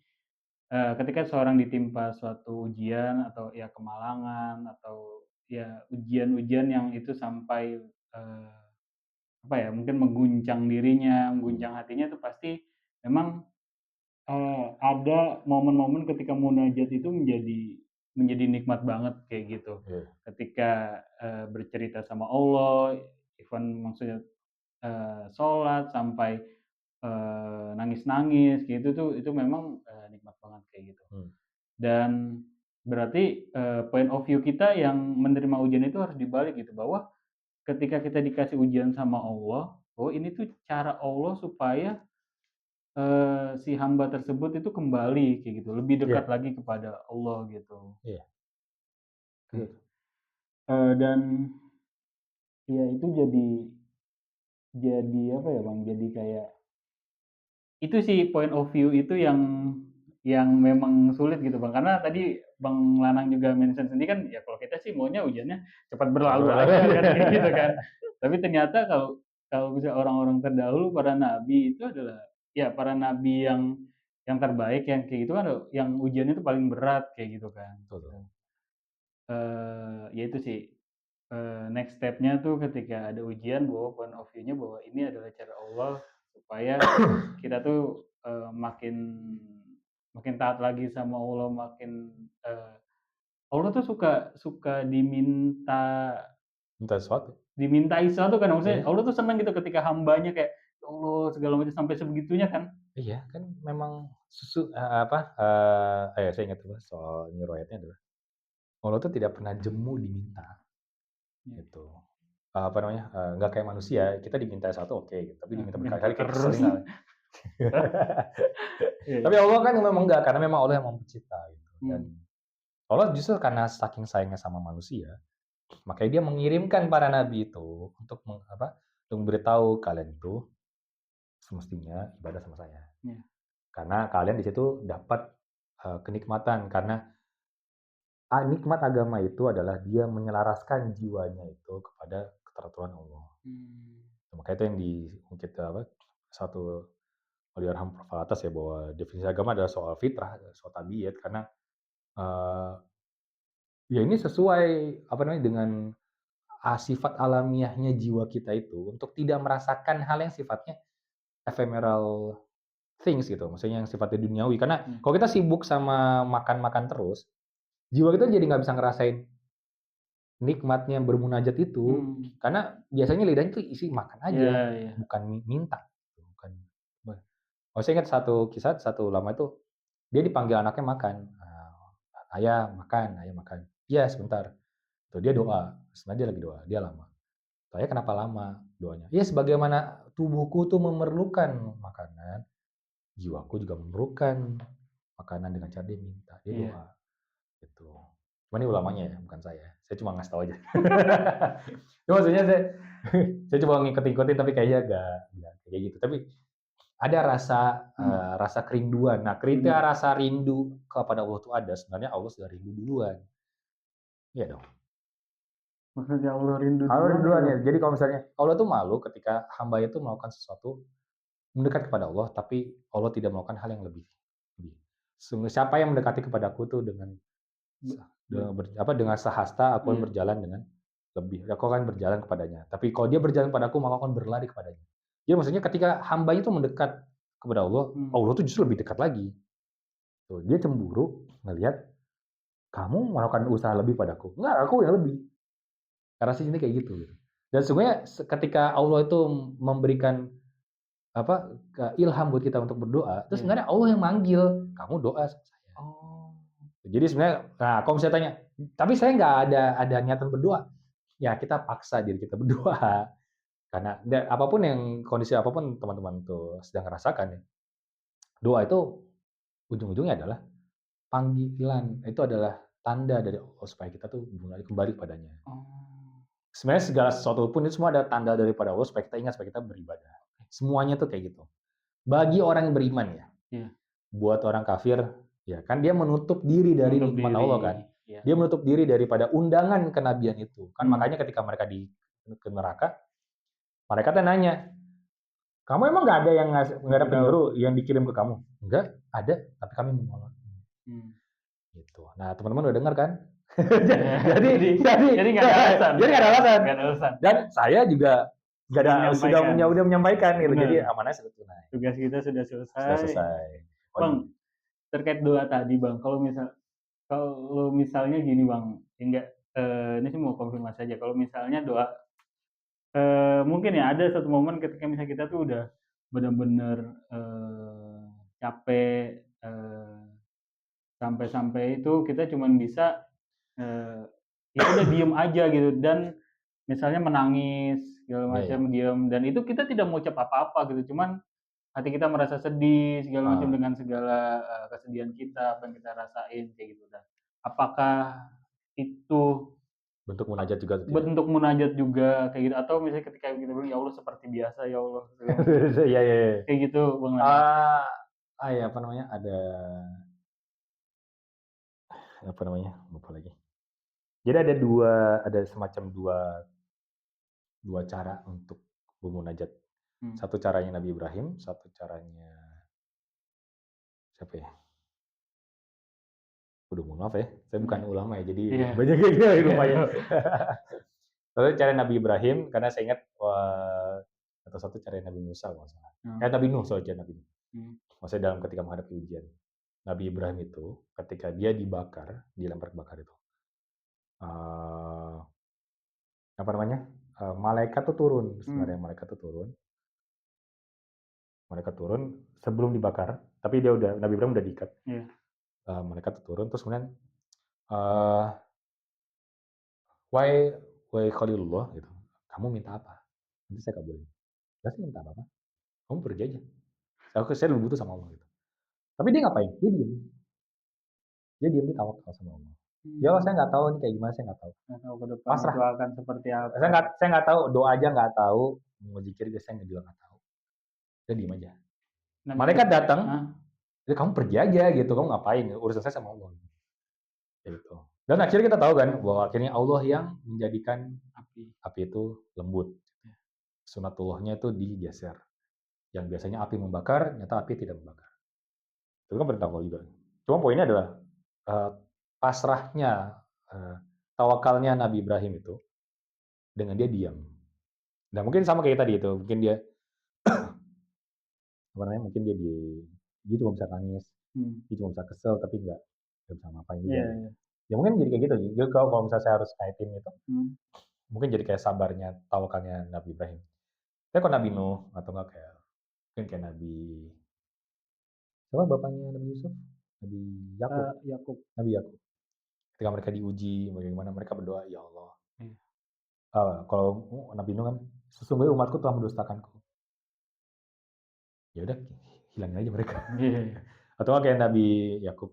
Speaker 1: ketika seorang ditimpa suatu ujian atau ya kemalangan atau ya ujian-ujian yang itu sampai, apa ya, mungkin mengguncang dirinya,
Speaker 2: Hmm.
Speaker 1: mengguncang hatinya itu pasti memang, ada momen-momen ketika munajat itu menjadi nikmat banget kayak gitu.
Speaker 2: Iya.
Speaker 1: Ketika, bercerita sama Allah, even maksudnya, sholat sampai, nangis-nangis gitu tuh itu memang, nikmat banget kayak gitu.
Speaker 2: Hmm.
Speaker 1: Dan berarti, point of view kita yang menerima ujian itu harus dibalik gitu, bahwa ketika kita dikasih ujian sama Allah, bahwa ini tuh cara Allah supaya, si hamba tersebut itu kembali kayak gitu, lebih dekat
Speaker 2: Iya.
Speaker 1: lagi kepada Allah gitu.
Speaker 2: Iya.
Speaker 1: Oke,
Speaker 2: Betul.
Speaker 1: dan ya itu jadi apa ya, Bang, jadi kayak itu sih point of view itu yang memang sulit gitu, Bang. Karena tadi Bang Lanang juga mention sendiri kan, ya kalau kita sih maunya ujiannya cepat berlalu
Speaker 2: Betul
Speaker 1: aja
Speaker 2: banget.
Speaker 1: kan, kayak gitu kan. Tapi ternyata kalau kalau misalnya orang-orang terdahulu, para nabi itu adalah ya para nabi yang terbaik, yang kayak gitu kan, yang ujiannya itu paling berat kayak gitu kan,
Speaker 2: Betul.
Speaker 1: gitu. Ya itu sih, next step-nya tuh ketika ada ujian bahwa point of view-nya bahwa ini adalah cara Allah supaya kita tuh, makin makin taat lagi sama Allah, makin, eee, Allah tuh suka suka
Speaker 2: Minta sesuatu.
Speaker 1: dimintai sesuatu kan, maksudnya
Speaker 2: Iya.
Speaker 1: Allah tuh senang gitu ketika hambanya kayak, "Ya Allah," segala macam sampai sebegitunya kan.
Speaker 2: Iya, kan memang saya ingat tuh soal ini riwayatnya adalah Allah tuh tidak pernah jemu diminta,
Speaker 1: Iya,
Speaker 2: gitu. Apa namanya, nggak kayak manusia, kita diminta satu oke, gitu, tapi diminta
Speaker 1: minta
Speaker 2: berkali-kali kayak kesel
Speaker 1: terus.
Speaker 2: nggak. Tapi
Speaker 1: Iya,
Speaker 2: Allah kan memang enggak, karena memang Allah yang pencipta gitu. Dan
Speaker 1: mmm,
Speaker 2: Allah justru karena saking sayangnya sama manusia, makanya Dia mengirimkan para nabi itu untuk memberitahu kalian itu semestinya ibadah sama saya.
Speaker 1: iya,
Speaker 2: Karena kalian di situ dapat kenikmatan karena nikmat agama itu adalah dia menyelaraskan jiwanya itu kepada keteraturan Allah.
Speaker 1: mmm,
Speaker 2: Makanya itu yang diungkit satu oleh Arham Prof. Atas ya bahwa definisi agama adalah soal fitrah, soal tabiat karena eh, ya ini sesuai dengan sifat alamiahnya jiwa kita itu untuk tidak merasakan hal yang sifatnya ephemeral things gitu, maksudnya yang sifatnya duniawi. Karena
Speaker 1: iya,
Speaker 2: kalau kita sibuk sama makan-makan terus, jiwa kita jadi nggak bisa ngerasain nikmatnya bermunajat itu,
Speaker 1: mmm,
Speaker 2: karena biasanya lidahnya tuh isi makan
Speaker 1: iya,
Speaker 2: aja,
Speaker 1: iya,
Speaker 2: bukan minta, bukan saya ingat satu kisah, satu ulama itu, dia dipanggil anaknya makan, ayah makan." "Iya sebentar." Tuh dia doa, sebenarnya dia lagi doa, dia lama. "Ayah kenapa lama doanya?" "Iya sebagaimana tubuhku tuh memerlukan makanan, jiwaku juga memerlukan makanan dengan cara dia minta, dia
Speaker 1: iya.
Speaker 2: doa." Gitu. Cuma ini ulamanya ya, bukan saya. Saya cuma ngasih tahu aja. Cuma maksudnya saya coba ngikut-ngikutin tapi kayaknya nggak kayak gitu. Tapi ada
Speaker 1: Mmm,
Speaker 2: rasa kerinduan. Nah, ketika
Speaker 1: bener.
Speaker 2: rasa rindu kepada Allah itu ada, sebenarnya Allah sudah rindu duluan. Iya dong.
Speaker 1: Maksudnya Allah rindu
Speaker 2: Allah rindu
Speaker 1: duluan
Speaker 2: duluan ya.
Speaker 1: gimana?
Speaker 2: Jadi kalau misalnya Allah tuh malu ketika hamba itu melakukan sesuatu mendekat kepada Allah, tapi Allah tidak melakukan hal yang lebih. Siapa yang mendekati kepadaku tuh dengan
Speaker 1: Be be
Speaker 2: dengan sehasta aku akan
Speaker 1: iya,
Speaker 2: berjalan dengan lebih, aku akan berjalan kepadanya. Tapi kalau dia berjalan padaku, maka aku akan berlari kepadanya. Jadi maksudnya ketika hambanya itu mendekat kepada Allah,
Speaker 1: mmm,
Speaker 2: Allah tuh justru lebih dekat lagi. Tuh, dia cemburu ngelihat kamu melakukan usaha lebih padaku. Enggak, aku yang lebih. Karena sih ini kayak gitu. Dan sebenarnya ketika Allah itu memberikan ilham buat kita untuk berdoa, terus
Speaker 1: iya.
Speaker 2: sebenarnya Allah yang manggil, kamu doa sama saya.
Speaker 1: Oh.
Speaker 2: Jadi sebenarnya, nah kalau misalnya tanya, tapi saya nggak ada niatan berdoa, ya kita paksa diri kita berdoa. Karena apapun yang kondisi apapun teman-teman tuh sedang rasakan ya, doa itu ujung-ujungnya adalah panggilan, itu adalah tanda dari Allah supaya kita tuh mulai kembali kepadanya.
Speaker 1: Oh,
Speaker 2: Sebenarnya segala sesuatu pun itu semua ada tanda daripada Allah supaya kita ingat, supaya kita beribadah. Semuanya tuh kayak gitu. Bagi orang yang beriman ya,
Speaker 1: iya,
Speaker 2: buat orang kafir, ya kan dia menutup diri dari
Speaker 1: menutup
Speaker 2: nikmat
Speaker 1: diri,
Speaker 2: Allah kan.
Speaker 1: iya,
Speaker 2: Dia menutup diri daripada undangan kenabian itu. Kan
Speaker 1: mmm,
Speaker 2: makanya ketika mereka ke neraka, mereka tuh nanya, "Kamu emang nggak ada yang nggak ada
Speaker 1: nggak tahu,
Speaker 2: penyuruh yang dikirim ke kamu?" "Enggak, ada, tapi kami menolak."
Speaker 1: mmm,
Speaker 2: Gitu. Nah, teman-teman udah dengar kan?
Speaker 1: iya,
Speaker 2: Jadi
Speaker 1: jadi
Speaker 2: jadi
Speaker 1: jadi nggak ada alasan
Speaker 2: jadi nggak ada alasan.
Speaker 1: nggak ada alasan,
Speaker 2: Dan saya juga nggak ada
Speaker 1: menyampaikan,
Speaker 2: udah menyampaikan gitu. Jadi
Speaker 1: bener,
Speaker 2: amanahnya sudah tunai,
Speaker 1: tugas kita sudah
Speaker 2: sudah
Speaker 1: selesai.
Speaker 2: selesai. Oh
Speaker 1: Bang,
Speaker 2: gitu.
Speaker 1: terkait doa tadi Bang, kalau misalnya gini Bang, enggak, ini sih mau konfirmasi aja, kalau misalnya doa, mungkin ya ada satu momen ketika misalnya kita tuh udah bener-bener, capek, sampai-sampai itu kita cuman bisa, ya udah diem aja gitu dan misalnya menangis segala
Speaker 2: Iya ya.
Speaker 1: macam, diem dan itu kita tidak mengucap apa-apa gitu, cuman hati kita merasa sedih segala macam
Speaker 2: Ah,
Speaker 1: dengan segala, kesedihan kita, apa yang kita rasain kayak gitu. Nah, apakah itu
Speaker 2: bentuk munajat juga atau tidak?
Speaker 1: bentuk munajat juga kayak gitu atau misalnya ketika kita bilang, "Ya Allah seperti biasa ya Allah," segala macam,
Speaker 2: Iya iya iya.
Speaker 1: kayak gitu Bang nanya.
Speaker 2: Ah, ya apa namanya, ada apa namanya, lupa lagi. Jadi ada semacam dua dua cara untuk bermunajat.
Speaker 1: Mmm,
Speaker 2: Satu caranya Nabi Ibrahim, satu caranya siapa ya? Waduh mohon maaf ya, saya bukan
Speaker 1: iya,
Speaker 2: ulama ya, jadi
Speaker 1: iya,
Speaker 2: banyak yang
Speaker 1: iya,
Speaker 2: lupanya. Satu cara Nabi Ibrahim, karena saya ingat, atau satu cara Nabi Musa kalau nggak salah.
Speaker 1: heeh,
Speaker 2: Nabi Nuh, sorry, Nabi Nuh.
Speaker 1: mmm,
Speaker 2: Maksudnya dalam ketika menghadapi ujian. Nabi Ibrahim itu ketika dia dibakar, dilempar ke bakar itu, eee, apa namanya, malaikat tuh turun, sebenarnya
Speaker 1: mmm,
Speaker 2: malaikat turun sebelum dibakar, tapi dia udah Nabi Ibrahim udah diikat,
Speaker 1: iya,
Speaker 2: malaikat tuh turun terus kemudian, eee, "Wahai wahai Khalilullah," gitu, "kamu minta apa? Nanti saya kabulin." "Nggak sih minta apa-apa, kamu pergi aja, saya lebih butuh sama Allah," gitu. Tapi dia ngapain? Dia diem, dia tawakal sama Allah. "Ya Allah, saya
Speaker 1: mmm,
Speaker 2: nggak tahu ini kayak gimana, saya nggak tahu.
Speaker 1: nggak tahu ke depan itu
Speaker 2: Pasrah,
Speaker 1: akan seperti apa.
Speaker 2: saya nggak tahu, doa aja nggak tahu, mau zikir juga saya juga nggak tahu." Dia diem aja.
Speaker 1: Nabi
Speaker 2: Malaikat datang,
Speaker 1: heeh,
Speaker 2: "Ya kamu pergi aja gitu, kamu ngapain? Urusan saya sama Allah." Kayak gitu. Dan akhirnya kita tahu kan bahwa akhirnya Allah yang menjadikan
Speaker 1: api,
Speaker 2: api itu lembut.
Speaker 1: ya,
Speaker 2: Sunatullahnya itu digeser. Yang biasanya api membakar, ternyata api tidak membakar. Itu kan perintah Allah juga. Cuma poinnya adalah eh, pasrahnya, eh, tawakalnya Nabi Ibrahim itu dengan dia diam. Nah mungkin sama kayak tadi itu, mungkin dia apa namanya, mungkin dia cuma bisa nangis,
Speaker 1: mmm,
Speaker 2: dia cuma bisa kesel, tapi nggak bisa ngapain juga
Speaker 1: iya,
Speaker 2: gitu.
Speaker 1: iya,
Speaker 2: Ya mungkin jadi kayak gitu. Jadi kalau misalnya saya harus kaitin itu,
Speaker 1: mmm,
Speaker 2: mungkin jadi kayak sabarnya, tawakalnya Nabi Ibrahim. Tapi kalau Nabi Nuh atau enggak kayak mungkin kayak siapa bapaknya Nabi Yusuf? Nabi Yakub.
Speaker 1: Yakub,
Speaker 2: Nabi Yakub. Ketika mereka diuji, bagaimana mereka berdoa, ya Allah.
Speaker 1: iya,
Speaker 2: Kalau Nabi Nuh kan, sesungguhnya umatku telah mendustakanku. Ya udah, hilangin aja mereka.
Speaker 1: iya, iya,
Speaker 2: Atau enggak kayak Nabi Yakub,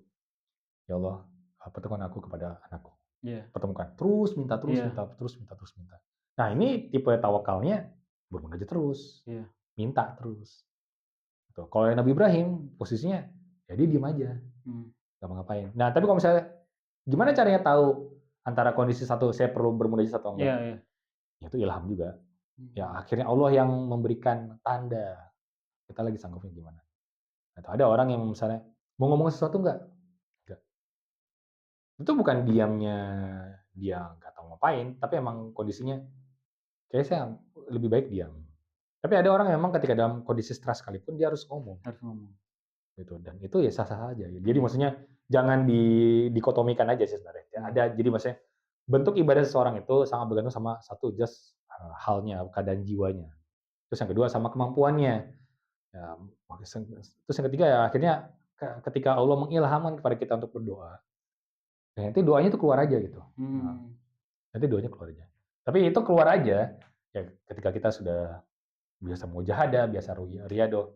Speaker 2: ya Allah, pertemukan aku kepada anakku.
Speaker 1: iya,
Speaker 2: Pertemukan. Terus minta, terus
Speaker 1: iya,
Speaker 2: minta, terus minta, terus minta. Nah ini tipe tawakalnya bermunajat terus,
Speaker 1: iya,
Speaker 2: minta terus. Tuh. Kalau yang Nabi Ibrahim, posisinya ya dia diem aja,
Speaker 1: mmm,
Speaker 2: nggak mau ngapain. Nah tapi kalau misalnya gimana caranya tahu antara kondisi satu saya perlu bermunajat atau enggak?
Speaker 1: iya, iya,
Speaker 2: Ya itu ilham juga. Ya
Speaker 1: mmm,
Speaker 2: akhirnya Allah yang memberikan tanda. Kita lagi sanggupnya gimana. Atau ada orang yang misalnya mau ngomong sesuatu enggak? Enggak. Itu bukan diamnya dia nggak tahu ngapain, tapi emang kondisinya kayaknya saya lebih baik diam. Tapi ada orang yang memang ketika dalam kondisi stres sekalipun dia harus ngomong.
Speaker 1: harus ngomong,
Speaker 2: Gitu, dan itu ya sah-sah aja. Jadi maksudnya jangan dikotomikan aja sih sebenarnya. Ya,
Speaker 1: mmm,
Speaker 2: ada jadi maksudnya bentuk ibadah seseorang itu sangat bergantung sama satu just halnya, keadaan jiwanya. Terus yang kedua sama kemampuannya. Ya, terus yang ketiga ya akhirnya ketika Allah mengilhamkan kepada kita untuk berdoa, Ya nanti doanya itu keluar aja gitu. Nah,
Speaker 1: Mmm.
Speaker 2: nanti doanya keluar aja. Tapi itu keluar aja ya ketika kita sudah biasa mujahadah, biasa riyadhah,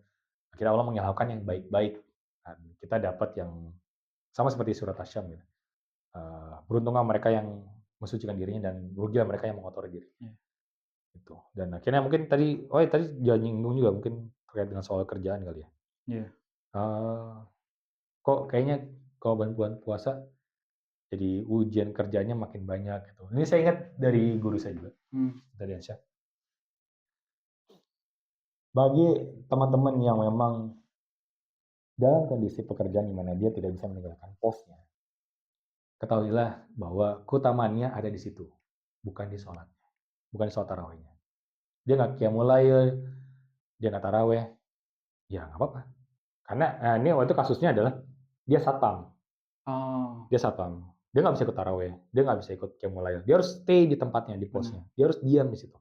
Speaker 2: akhirnya Allah mengilhamkan yang baik-baik. Dan kita dapat yang sama seperti surat Asy-Syams gitu. Beruntunglah mereka yang mensucikan dirinya dan rugilah mereka yang mengotori diri.
Speaker 1: Iya.
Speaker 2: Gitu. Dan akhirnya mungkin tadi jangan nyinggung juga mungkin terkait dengan soal kerjaan kali ya.
Speaker 1: Iya.
Speaker 2: Eee, Kok kayaknya kalau bulan puasa jadi ujian kerjanya makin banyak gitu. Ini saya ingat dari guru saya juga,
Speaker 1: Mmm.
Speaker 2: dari Ansyah. Bagi teman-teman yang memang dalam kondisi pekerjaan di mana dia tidak bisa meninggalkan posnya, ketahuilah bahwa keutamaannya ada di situ, bukan di sholatnya, bukan di sholat tarawihnya. Dia nggak qiyamul lail, dia nggak taraweh, ya nggak apa-apa. Karena ini waktu itu kasusnya adalah dia satpam.
Speaker 1: Oh,
Speaker 2: Dia satpam. Dia nggak bisa ikut taraweh, dia nggak bisa ikut qiyamul lail. Dia harus stay di tempatnya, di
Speaker 1: benar.
Speaker 2: posnya. Dia harus diam di situ.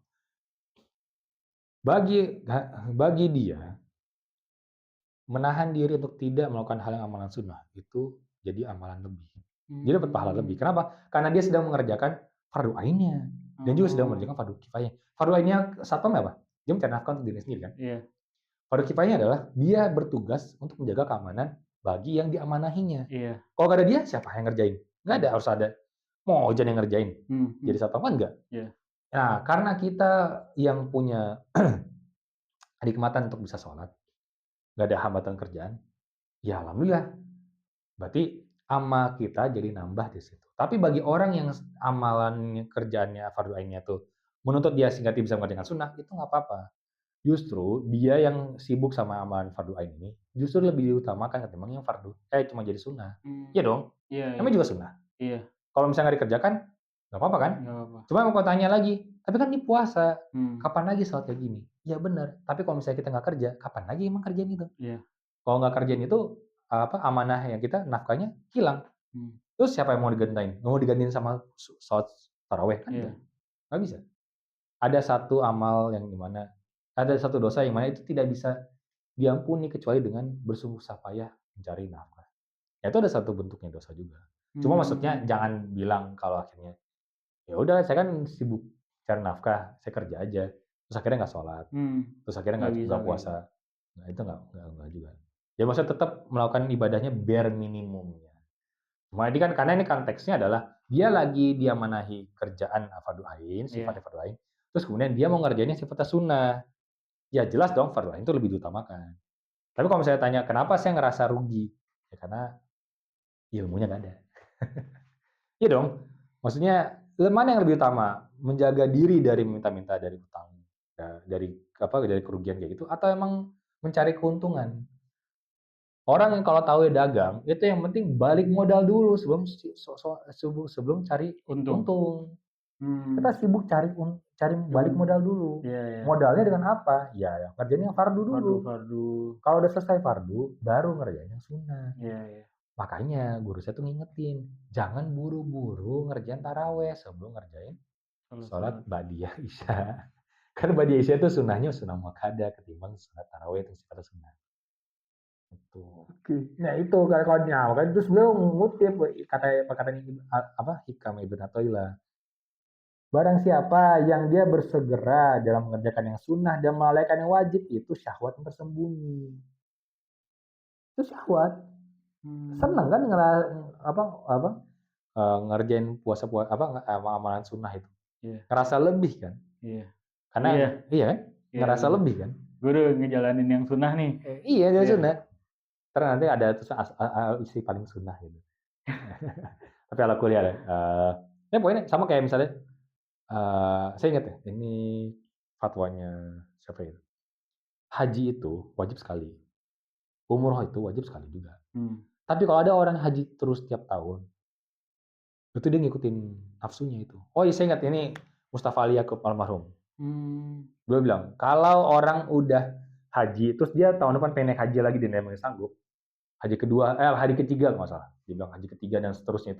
Speaker 2: Bagi dia, menahan diri untuk tidak melakukan hal yang amalan sunnah, itu jadi amalan lebih. Dia dapat pahala lebih.
Speaker 1: Mmm.
Speaker 2: Kenapa? Karena dia sedang mengerjakan fardu ainnya. Dan juga sedang
Speaker 1: Oh,
Speaker 2: mengerjakan fardu kifayah. Fardu ainnya satpam apa? Dia mencari nafkah untuk diri sendiri kan.
Speaker 1: iya.
Speaker 2: Fardu kifayahnya adalah dia bertugas untuk menjaga keamanan bagi yang diamanahinya.
Speaker 1: Iya.
Speaker 2: Kalau nggak ada dia, siapa yang ngerjain? Nggak ada,
Speaker 1: Mmm.
Speaker 2: harus ada. Mau Ojan yang ngerjain. Jadi
Speaker 1: Mhm.
Speaker 2: satpam kan enggak.
Speaker 1: Iya.
Speaker 2: Nah, karena kita yang punya kenikmatan untuk bisa sholat, nggak ada hambatan kerjaan, ya alhamdulillah. Berarti amal kita jadi nambah di situ. Tapi bagi orang yang amalan kerjaannya fardu ainnya tuh menuntut dia sehingga dia bisa mengerjakan sunnah, itu nggak apa-apa. Justru dia yang sibuk sama amalan fardu ain ini, justru lebih diutamakan ketimbang yang cuma jadi sunnah. Iya
Speaker 1: Mmm.
Speaker 2: dong,
Speaker 1: Iya, iya.
Speaker 2: namanya juga sunnah.
Speaker 1: Iya,
Speaker 2: Kalau misalnya nggak dikerjakan, nggak apa-apa kan?
Speaker 1: nggak apa-apa.
Speaker 2: Cuma mau kau tanya lagi, tapi kan ini puasa,
Speaker 1: Mmm.
Speaker 2: kapan lagi sholat kayak gini? Ya benar, tapi kalau misalnya kita nggak kerja, kapan lagi emang kerjaan itu?
Speaker 1: Iya.
Speaker 2: Kalau nggak kerjain itu, amanah yang kita, nafkahnya hilang.
Speaker 1: Mmm.
Speaker 2: Terus siapa yang mau digantiin? Mau digantiin sama sholat taraweh? Kan
Speaker 1: Iya.
Speaker 2: nggak bisa. Ada satu amal yang dimana, ada satu dosa yang mana itu tidak bisa diampuni kecuali dengan bersusah payah mencari nafkah. Ya itu ada satu bentuknya dosa juga. Cuma maksudnya
Speaker 1: Mmm.
Speaker 2: jangan bilang kalau akhirnya, ya udah saya kan sibuk cari nafkah, saya kerja aja, terus akhirnya nggak sholat,
Speaker 1: Mmm.
Speaker 2: terus akhirnya
Speaker 1: Nggak bisa
Speaker 2: nggak
Speaker 1: kayak gitu.
Speaker 2: puasa. Nah itu nggak juga. Ya maksudnya tetap melakukan ibadahnya bare minimumnya. Cuma ini kan karena ini konteksnya adalah dia lagi diamanahi kerjaan fardu ain, sifatnya
Speaker 1: Iya.
Speaker 2: fardu ain, terus kemudian dia mau ngerjainnya sifatnya sunnah. Ya jelas dong fardu ain itu lebih diutamakan. Tapi kalau misalnya tanya, "Kenapa saya ngerasa rugi?" Ya karena ilmunya nggak ada. Iya dong. Maksudnya mana yang lebih utama? Menjaga diri dari minta-minta dari utang, dari dari kerugian kayak gitu, atau emang mencari keuntungan? Orang yang kalau tahu ya dagang, itu yang penting balik modal dulu sebelum sebelum cari
Speaker 1: Untung.
Speaker 2: untung. Kita
Speaker 1: Mmm.
Speaker 2: sibuk cari balik
Speaker 1: Cuman
Speaker 2: modal dulu.
Speaker 1: iya, iya.
Speaker 2: Modalnya dengan apa? Ya ngerjain yang fardu dulu.
Speaker 1: Fardu-fardu.
Speaker 2: Kalau udah selesai fardu, baru ngerjain yang sunnah.
Speaker 1: Iya, iya.
Speaker 2: Makanya guru saya tuh ngingetin, jangan buru-buru ngerjain taraweh sebelum ngerjain sholat
Speaker 1: Salat-salat.
Speaker 2: ba'diyah isya. Karena ba'diyah isya itu sunnahnya sunnah muakkadah ketimbang sholat taraweh yang sifatnya sunnah. Itu.
Speaker 1: Oke.
Speaker 2: Nah itu kalau kan terus beliau ngutip perkataan Hikam Ibn Athaillah. Barang siapa yang dia bersegera dalam mengerjakan yang sunnah dan melalaikan yang wajib, itu syahwat yang tersembunyi. Itu syahwat. Seneng kan
Speaker 1: Mmm.
Speaker 2: apa apa ngerjain amalan sunnah itu.
Speaker 1: Iya,
Speaker 2: Ngerasa lebih kan?
Speaker 1: iya.
Speaker 2: Karena
Speaker 1: Iya,
Speaker 2: iya kan?
Speaker 1: iya,
Speaker 2: Ngerasa
Speaker 1: bener.
Speaker 2: lebih kan?
Speaker 1: Gue udah ngejalanin yang sunnah nih.
Speaker 2: Iya dia
Speaker 1: Iya.
Speaker 2: sunnah. Entar nanti ada terus istri paling sunnah gitu. Tapi ala kuliah ya, ya pokoknya sama kayak misalnya, saya ingat ya, ini fatwanya siapa ya, haji itu wajib sekali, umroh itu wajib sekali juga.
Speaker 1: Mmm.
Speaker 2: Tapi kalau ada orang haji terus tiap tahun, itu dia ngikutin nafsunya itu. Oh iya saya ingat ini Mustafa Ali Yaakub almarhum.
Speaker 1: Mmm.
Speaker 2: Beliau bilang, kalau orang udah haji, terus dia tahun depan pengen naik haji lagi dan dia masih sanggup, haji kedua, haji ketiga kalau nggak salah. Dia bilang haji ketiga dan seterusnya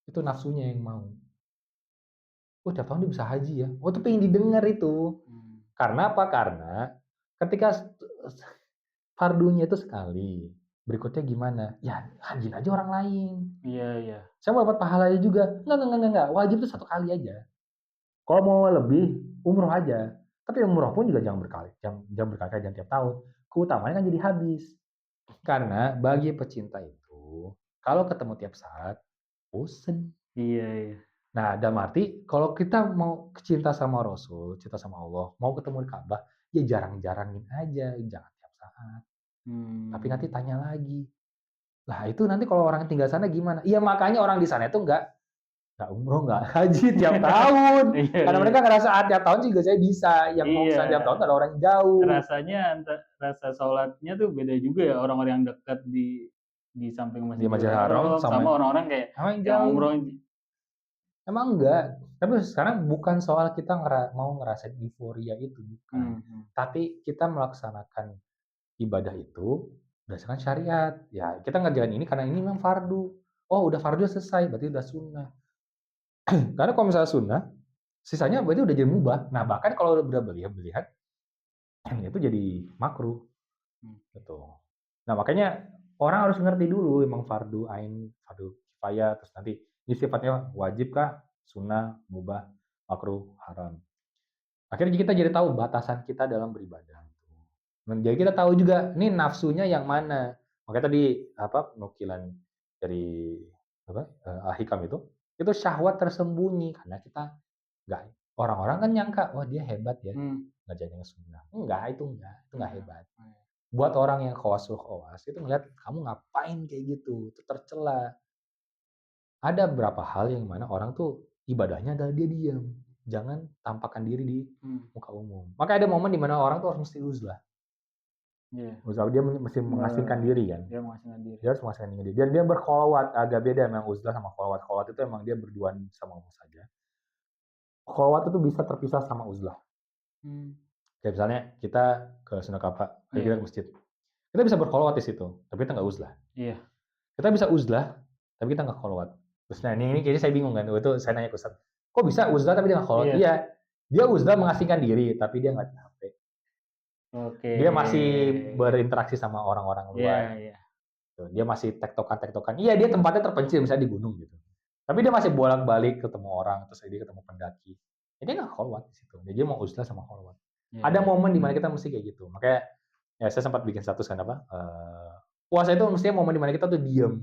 Speaker 2: itu nafsunya yang mau. Oh tiap tahun dia bisa haji ya. Oh itu pengen didengar itu.
Speaker 1: Mmm.
Speaker 2: Karena apa? Karena ketika fardunya itu sekali. Berikutnya gimana? Ya hajiin aja orang lain.
Speaker 1: Iya iya.
Speaker 2: Saya mau dapat pahalanya juga. Enggak. Wajib tuh 1 kali aja. Kalau mau lebih, umroh aja. Tapi umroh pun juga jangan berkali, jangan berkali-kali, jangan tiap tahun. Keutamaannya kan jadi habis. Karena bagi pecinta itu, kalau ketemu tiap saat, bosen.
Speaker 1: Iya iya.
Speaker 2: Nah, dalam arti kalau kita mau cinta sama Rasul, cinta sama Allah, mau ketemu di Ka'bah, ya jarang-jarangin aja, jangan tiap saat. Tapi nanti
Speaker 1: Mmm.
Speaker 2: tanya lagi, lah itu nanti kalau orang tinggal sana gimana? Iya makanya orang di sana itu nggak umroh, nggak haji tiap tahun.
Speaker 1: Iya
Speaker 2: Karena
Speaker 1: iya.
Speaker 2: mereka ngerasa, tiap tahun juga saya bisa, yang mau ke
Speaker 1: Iya.
Speaker 2: sana tiap tahun ada orang yang jauh.
Speaker 1: Rasanya rasa sholatnya tuh beda juga ya orang-orang yang dekat di samping
Speaker 2: Di
Speaker 1: Masjidil
Speaker 2: Masjidil Haram
Speaker 1: Haram
Speaker 2: sama
Speaker 1: sama orang-orang kayak
Speaker 2: sama yang
Speaker 1: yang
Speaker 2: jauh.
Speaker 1: umroh.
Speaker 2: Emang enggak, tapi sekarang bukan soal kita mau ngerasain euforia itu, bukan.
Speaker 1: Mhm.
Speaker 2: Tapi kita melaksanakan ibadah itu berdasarkan syariat. Ya, kita ngerjain ini karena ini memang fardu. Oh, udah fardu selesai, berarti udah sunnah. Karena kalau misalnya sunnah, sisanya berarti udah jadi mubah. Nah, bahkan kalau udah berlebihan, itu jadi makruh,
Speaker 1: Mmm.
Speaker 2: gitu. Nah, makanya orang harus ngerti dulu emang fardu ain, fardu kifayah, terus nanti ini sifatnya wajib kah, sunnah, mubah, makruh, haram. Akhirnya kita jadi tahu batasan kita dalam beribadah. Nah, jadi kita tahu juga nih nafsunya yang mana. Makanya tadi apa nukilan dari apa Al-Hikam itu syahwat tersembunyi karena kita nggak orang-orang kan nyangka wah dia hebat ya
Speaker 1: Mmm.
Speaker 2: ngerjain yang sunnah. Itu nggak
Speaker 1: Iya.
Speaker 2: hebat.
Speaker 1: Oh ya.
Speaker 2: Buat orang yang khawasul khawas itu ngeliat kamu ngapain kayak gitu, itu tercela. Ada beberapa hal yang mana orang tuh ibadahnya adalah dia diam, jangan tampakkan diri di
Speaker 1: Mmm.
Speaker 2: muka umum. Makanya ada momen di mana orang tuh harus mesti uzlah.
Speaker 1: Iya.
Speaker 2: Uzlah dia mesti mengasingkan diri kan.
Speaker 1: Dia mengasingkan diri.
Speaker 2: Dia harus mengasingkan diri. Dan dia berkholwat, agak beda memang uzlah sama kholwat. Kholwat itu emang dia berduaan sama Allah saja. Kholwat itu bisa terpisah sama uzlah.
Speaker 1: Mmm.
Speaker 2: Kayak misalnya kita ke Sunda Kelapa, ayo kita
Speaker 1: Iya
Speaker 2: ke masjid. Kita bisa berkholwat di situ, tapi kita nggak uzlah.
Speaker 1: iya.
Speaker 2: Kita bisa uzlah, tapi kita nggak kholwat. Terus nah ini kayaknya saya bingung kan, itu saya nanya ke Ustaz, kok bisa uzlah tapi dia nggak kholwat?
Speaker 1: Iya.
Speaker 2: Iya, dia uzlah mengasingkan diri, tapi dia nggak di HP.
Speaker 1: Oke.
Speaker 2: Dia masih berinteraksi sama orang-orang
Speaker 1: Iya
Speaker 2: luar.
Speaker 1: iya.
Speaker 2: Gitu. Dia masih tektokan-tektokan. Iya, dia tempatnya terpencil misalnya di gunung gitu. Tapi dia masih bolak-balik ketemu orang, terus dia ketemu pendaki. Ya dia nggak kholwat di situ. Dia mau uzlah sama kholwat.
Speaker 1: Iya
Speaker 2: Ada
Speaker 1: iya.
Speaker 2: momen di mana kita mesti kayak gitu. Makanya ya saya sempat bikin status kan apa, puasa itu mestinya momen di mana kita tuh diem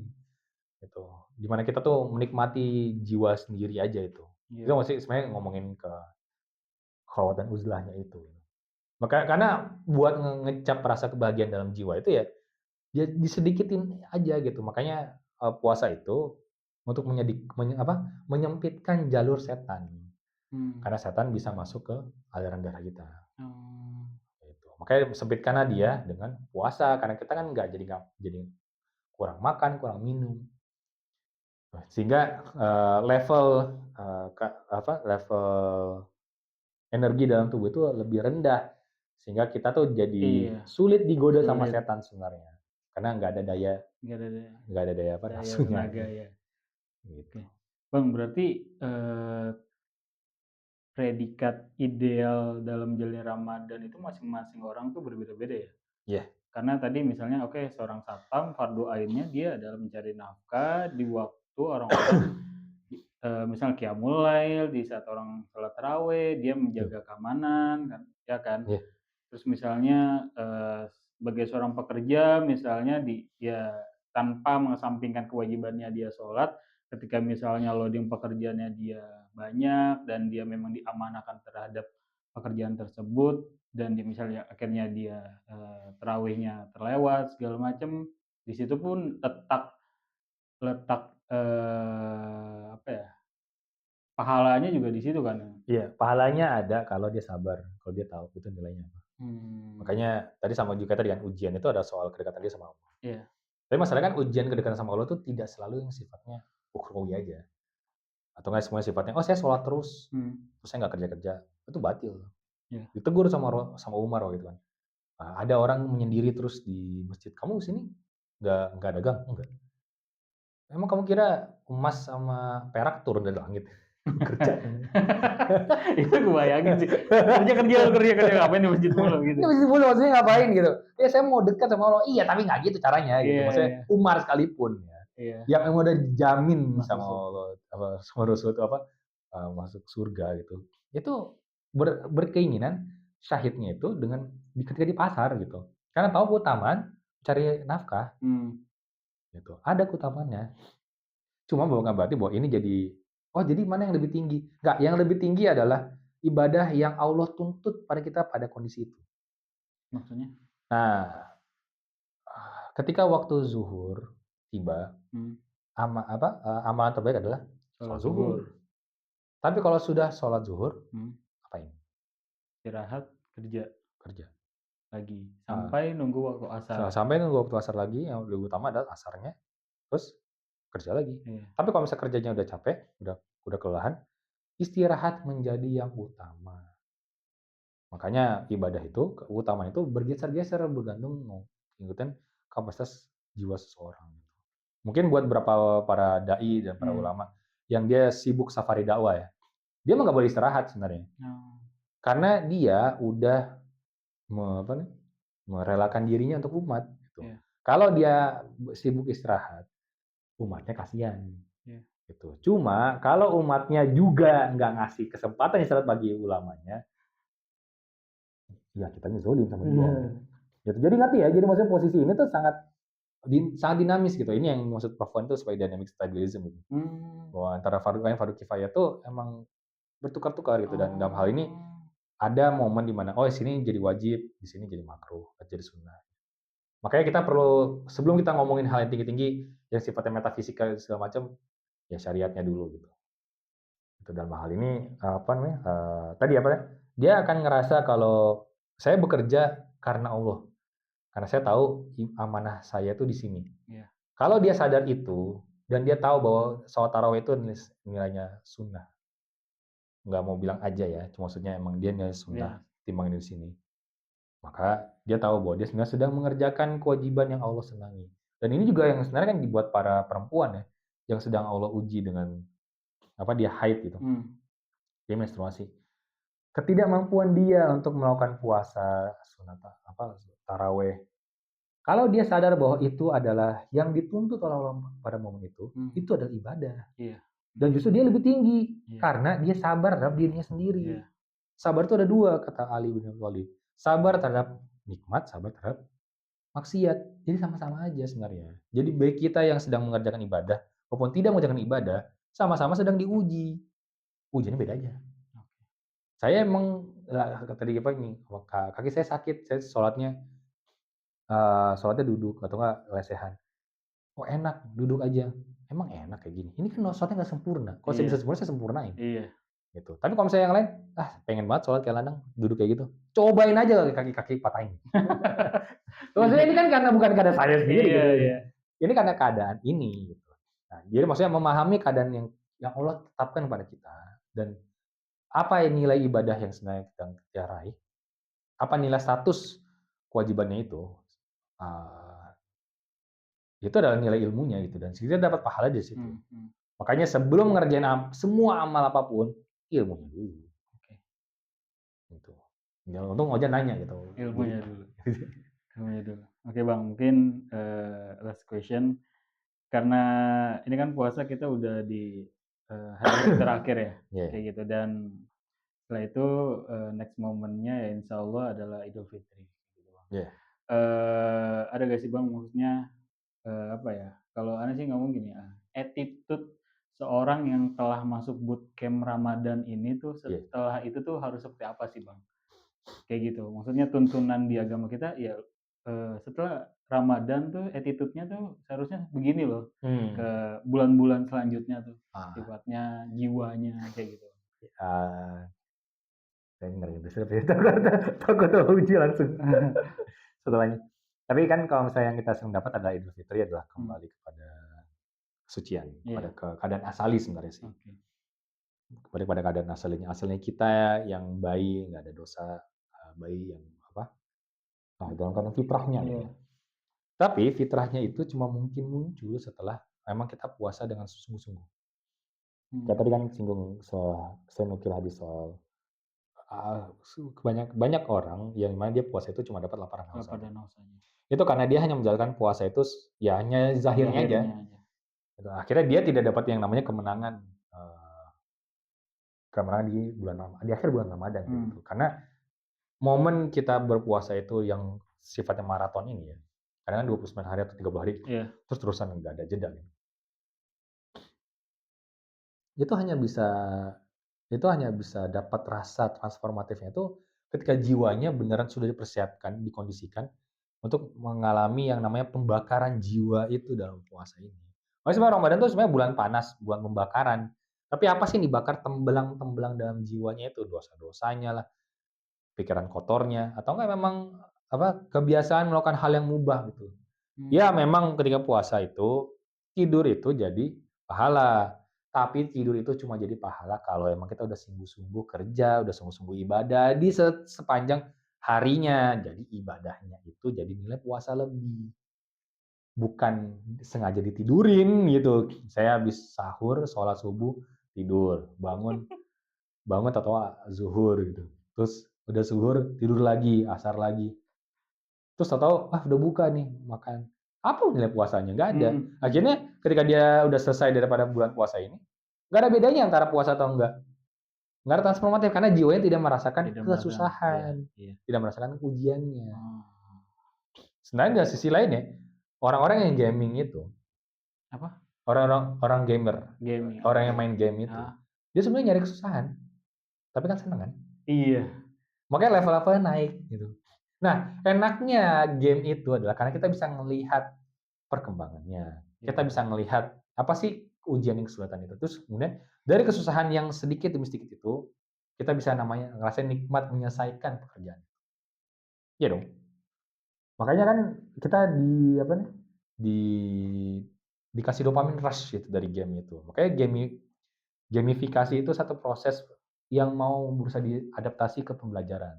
Speaker 2: gitu. Di mana kita tuh menikmati jiwa sendiri aja itu. Itu
Speaker 1: Iya.
Speaker 2: masih sebenarnya ngomongin ke kholwat dan uzlahnya itu. Maka karena buat ngecap rasa kebahagiaan dalam jiwa itu ya dia disedikitin aja gitu. Makanya, puasa itu untuk menyempitkan jalur setan.
Speaker 1: Mmm.
Speaker 2: Karena setan bisa masuk ke aliran darah kita,
Speaker 1: Oh.
Speaker 2: gitu. Makanya sempitkanlah dia dengan puasa, karena kita kan nggak jadi kurang makan, kurang minum. Nah, sehingga, level, level energi dalam tubuh itu lebih rendah. Sehingga kita tuh jadi
Speaker 1: Iya.
Speaker 2: sulit digoda sama
Speaker 1: Sulit.
Speaker 2: setan sebenarnya. Karena
Speaker 1: Nggak ada
Speaker 2: nggak ada daya apa,
Speaker 1: daya
Speaker 2: nafsunya,
Speaker 1: tenaga ya.
Speaker 2: gitu.
Speaker 1: Oke. Bang, berarti, predikat ideal dalam menjalani Ramadan itu masing-masing orang tuh berbeda-beda ya?
Speaker 2: Iya.
Speaker 1: Karena tadi misalnya oke seorang satam fardu ainnya dia adalah mencari nafkah di waktu orang-orang misal qiyamul lail, di saat orang sholat tarawih, dia
Speaker 2: Betul.
Speaker 1: menjaga keamanan kan, ya kan?
Speaker 2: Iya,
Speaker 1: Terus misalnya, sebagai seorang pekerja misalnya ya tanpa mengesampingkan kewajibannya dia sholat, ketika misalnya loading pekerjaannya dia banyak dan dia memang diamanahkan terhadap pekerjaan tersebut dan misalnya akhirnya dia, tarawihnya terlewat segala macam, di situ pun letak letak, apa ya, pahalanya juga di situ kan ya?
Speaker 2: iya, pahalanya ada kalau dia sabar, kalau dia tahu itu nilainya apa.
Speaker 1: Mmm.
Speaker 2: Makanya tadi sama juga tadi kan ujian itu ada soal kedekatan dia sama Allah.
Speaker 1: Iya
Speaker 2: Tapi masalahnya kan ujian kedekatan sama Allah itu tidak selalu yang sifatnya ukhrawi aja, atau enggak semuanya sifatnya, "Oh saya sholat terus,
Speaker 1: mhm,
Speaker 2: terus saya nggak kerja-kerja." Itu batil.
Speaker 1: iya
Speaker 2: Ditegur sama Umar waktu itu kan. Ada orang menyendiri terus di masjid, "Kamu ke sini nggak dagang?" "Enggak." "Emang kamu kira emas sama perak turun dari langit?" Kerja.
Speaker 1: Itu kebayangin sih, kerja, ngapain di masjid mulu gitu.
Speaker 2: Ini masjid mulu maksudnya ngapain gitu? Ya saya mau dekat sama Allah. Iya, tapi nggak gitu caranya gitu.
Speaker 1: Iya
Speaker 2: Maksudnya
Speaker 1: iya,
Speaker 2: Umar sekalipun ya,
Speaker 1: iya,
Speaker 2: yang emang udah dijamin
Speaker 1: masuk
Speaker 2: sama
Speaker 1: surga.
Speaker 2: Allah, apa, sama Rasul itu apa, masuk surga gitu. Itu berkeinginan syahidnya itu dengan ketika di pasar gitu. Karena tahu keutamaan cari nafkah
Speaker 1: Mmm,
Speaker 2: gitu. Ada keutamaannya. Cuma bukan berarti bahwa ini jadi, oh jadi mana yang lebih tinggi? Enggak, yang lebih tinggi adalah ibadah yang Allah tuntut pada kita pada kondisi itu.
Speaker 1: maksudnya?
Speaker 2: Nah, ketika waktu zuhur tiba,
Speaker 1: Mmm,
Speaker 2: amalan terbaik adalah sholat
Speaker 1: sholat
Speaker 2: zuhur.
Speaker 1: zuhur,
Speaker 2: Tapi kalau sudah sholat zuhur,
Speaker 1: mmm,
Speaker 2: ngapain?
Speaker 1: istirahat, kerja
Speaker 2: Kerja.
Speaker 1: lagi,
Speaker 2: Eee,
Speaker 1: sampai nunggu waktu asar.
Speaker 2: sampai nunggu waktu asar lagi, yang lebih utama adalah asarnya, terus kerja lagi.
Speaker 1: Iya,
Speaker 2: Tapi kalau misalnya kerjanya udah capek, udah kelelahan, istirahat menjadi yang utama. Makanya ibadah itu, keutamaan itu bergeser-geser bergantung mau ngikutin kapasitas jiwa seseorang gitu. Mungkin buat beberapa para dai dan para
Speaker 1: mmm,
Speaker 2: ulama yang dia sibuk safari dakwah ya, dia mah nggak boleh istirahat sebenarnya.
Speaker 1: oh,
Speaker 2: Karena dia udah apa nih, merelakan dirinya untuk umat gitu.
Speaker 1: iya
Speaker 2: Kalau dia sibuk istirahat, umatnya kasihan
Speaker 1: iya,
Speaker 2: gitu. Cuma kalau umatnya juga nggak ngasih kesempatan istirahat bagi ulamanya, ya kitanya zolim sama dia. Gitu. Jadi ngerti ya, jadi maksudnya posisi ini tuh sangat dinamis gitu. Ini yang maksud Prof. Wan tuh sebagai dynamic stabilism gitu.
Speaker 1: mmm,
Speaker 2: Bahwa antara fardu ain, fardu kifayah tuh emang bertukar-tukar gitu dan dalam hal ini
Speaker 1: oh,
Speaker 2: ada momen di mana oh di sini jadi wajib, di sini jadi makruh, jadi sunnah. Makanya kita perlu sebelum kita ngomongin hal yang tinggi-tinggi yang sifatnya metafisika segala macam, ya syariatnya dulu gitu. Itu dalam hal ini apa namanya? Tadi apa ya? Dia akan ngerasa kalau saya bekerja karena Allah. Karena saya tahu amanah saya itu di sini.
Speaker 1: iya,
Speaker 2: Kalau dia sadar itu, dan dia tahu bahwa sholat tarawih itu nilainya sunnah, nggak mau bilang aja ya, cuma maksudnya emang dia nilai sunnah
Speaker 1: iya,
Speaker 2: timbangin di sini. Maka dia tahu bahwa dia sebenarnya sedang mengerjakan kewajiban yang Allah senangi. Dan ini juga yang sebenarnya kan dibuat para perempuan ya, yang sedang Allah uji dengan apa dia haid gitu,
Speaker 1: mmm,
Speaker 2: dia menstruasi. Ketidakmampuan dia untuk melakukan puasa sunat apa taraweh. Kalau dia sadar bahwa itu adalah yang dituntut oleh Allah pada momen
Speaker 1: mmm,
Speaker 2: itu adalah ibadah.
Speaker 1: iya,
Speaker 2: Dan justru dia lebih tinggi
Speaker 1: iya
Speaker 2: karena dia sabar terhadap dirinya sendiri.
Speaker 1: iya,
Speaker 2: Sabar itu ada dua kata Ali bin Abi Thalib. Sabar terhadap nikmat, sabar terhadap maksiat. Jadi sama-sama aja sebenarnya. Jadi baik kita yang sedang mengerjakan ibadah maupun tidak mengerjakan ibadah, sama-sama sedang diuji. Ujiannya beda aja.
Speaker 1: oke,
Speaker 2: Saya emang tadi apa nih, kaki saya sakit, saya sholatnya duduk atau enggak lesehan. Oh enak, duduk aja. Emang enak kayak gini? Ini kan sholatnya nggak sempurna. Kalau saya
Speaker 1: iya
Speaker 2: bisa sempurna, saya sempurnain.
Speaker 1: iya,
Speaker 2: Gitu. Tapi kalau misalnya yang lain, ah pengen banget sholat kayak ladang, duduk kayak gitu. Cobain aja kaki-kaki patahin. Maksudnya ini kan karena bukan karena saya sendiri
Speaker 1: iya
Speaker 2: gitu.
Speaker 1: iya,
Speaker 2: Ini karena keadaan ini gitu. Nah, jadi maksudnya memahami keadaan yang Allah tetapkan pada kita dan apa nilai ibadah yang sebenarnya kita raih, apa nilai status kewajibannya uh, itu adalah nilai ilmunya gitu dan kita dapat pahala di situ.
Speaker 1: mmm, mmm,
Speaker 2: Makanya sebelum ngerjain semua amal apapun, ilmunya dulu
Speaker 1: oke,
Speaker 2: gitu. Ya untung Oja nanya gitu. Jadi
Speaker 1: ilmunya dulu ilmunya dulu. Oke Bang, mungkin, last question, karena ini kan puasa kita udah di, hari terakhir ya,
Speaker 2: iya,
Speaker 1: kayak gitu dan setelah itu, next momen-nya ya insyaallah adalah Idul Fitri, gitu Bang.
Speaker 2: iya,
Speaker 1: Ada nggak sih Bang maksudnya, apa ya, kalau ana sih ngomong gini ya, attitude seorang yang telah masuk bootcamp Ramadan ini tuh
Speaker 2: iya.
Speaker 1: setelah itu tuh harus seperti apa sih Bang? Kayak gitu. Maksudnya tuntunan di agama kita ya, setelah Ramadan tuh attitude-nya tuh seharusnya begini loh,
Speaker 2: Mmm,
Speaker 1: ke bulan-bulan selanjutnya tuh,
Speaker 2: ah,
Speaker 1: sifatnya, jiwanya, kayak gitu.
Speaker 2: eee, saya ngeri takut takut uji langsung setelahnya. Tapi kan kalau misalnya yang kita sering dapat adalah Idul Fitri adalah
Speaker 1: Mmm,
Speaker 2: kembali kepada kesucian, kepada
Speaker 1: iya,
Speaker 2: keadaan asali sebenarnya sih.
Speaker 1: oke.
Speaker 2: Kembali kepada keadaan asalnya kita yang bayi, nggak ada dosa, bayi yang apa, dalam keadaan fitrahnya gitu.
Speaker 1: Iya,
Speaker 2: Tapi fitrahnya itu cuma mungkin muncul setelah memang kita puasa dengan sungguh-sungguh. Kayak tadi kan singgung saya nukil hadis soal, banyak orang yang mana dia puasa itu cuma dapat laparan haus
Speaker 1: Lapar
Speaker 2: aja.
Speaker 1: dan haus aja.
Speaker 2: Itu karena dia hanya menjalankan puasa itu ya hanya zahirnya aja,
Speaker 1: Zahirnya aja.
Speaker 2: gitu. Akhirnya dia tidak dapat yang namanya kemenangan, di akhir bulan Ramadan kayak gitu. Karena momen kita berpuasa itu yang sifatnya maraton ini ya, kadang kan 29 hari atau 30 hari,
Speaker 1: Iya.
Speaker 2: terus-terusan nggak ada jeda gitu. Itu hanya bisa itu hanya bisa dapat rasa transformatifnya itu ketika jiwanya beneran sudah dipersiapkan, dikondisikan untuk mengalami yang namanya pembakaran jiwa itu dalam puasa ini. Makanya sebenarnya Ramadan itu sebenarnya bulan panas, bulan pembakaran. Tapi apa sih yang dibakar tembelang-tembelang dalam jiwanya itu? Dosa-dosanya lah, pikiran kotornya, atau enggak memang kebiasaan melakukan hal yang mubah gitu. Ya memang ketika puasa itu, tidur itu jadi pahala. Tapi tidur itu cuma jadi pahala kalau emang kita udah sungguh-sungguh kerja, udah sungguh-sungguh ibadah di sepanjang harinya. Jadi ibadahnya itu jadi nilai puasa lebih. Bukan sengaja ditidurin gitu. Saya habis sahur, sholat subuh, tidur. Bangun bangun tahu-tahu zuhur gitu. Terus udah zuhur, tidur lagi, asar lagi. Terus tahu-tahu, udah buka nih, makan. Apa nilai puasanya? Nggak ada. Akhirnya ketika dia udah selesai daripada bulan puasa ini, nggak ada bedanya antara puasa atau enggak. Nggak ada transformatif karena jiwanya tidak merasakan
Speaker 1: Tidak merasakan. Iya,
Speaker 2: kesusahan,
Speaker 1: iya.
Speaker 2: tidak merasakan ujiannya.
Speaker 1: Oh.
Speaker 2: Sebenarnya dari sisi lainnya, orang-orang yang gaming itu,
Speaker 1: Apa?
Speaker 2: orang gamer,
Speaker 1: Gaming,
Speaker 2: orang yang
Speaker 1: oke.
Speaker 2: main game itu,
Speaker 1: Ah,
Speaker 2: dia sebenarnya nyari kesusahan, tapi kan seneng kan?
Speaker 1: iya.
Speaker 2: Makanya level-levelnya naik gitu. Nah, enaknya game itu adalah karena kita bisa melihat perkembangannya. Kita
Speaker 1: Iya.
Speaker 2: bisa melihat apa sih ujian yang kesulitan itu. Terus kemudian dari kesusahan yang sedikit demi sedikit itu, kita bisa namanya ngerasain nikmat menyelesaikan pekerjaan. Iya dong. Makanya kan kita di apa nih? Di dikasih dopamin rush gitu dari game itu. Makanya gamifikasi itu satu proses yang mau berusaha diadaptasi ke pembelajaran.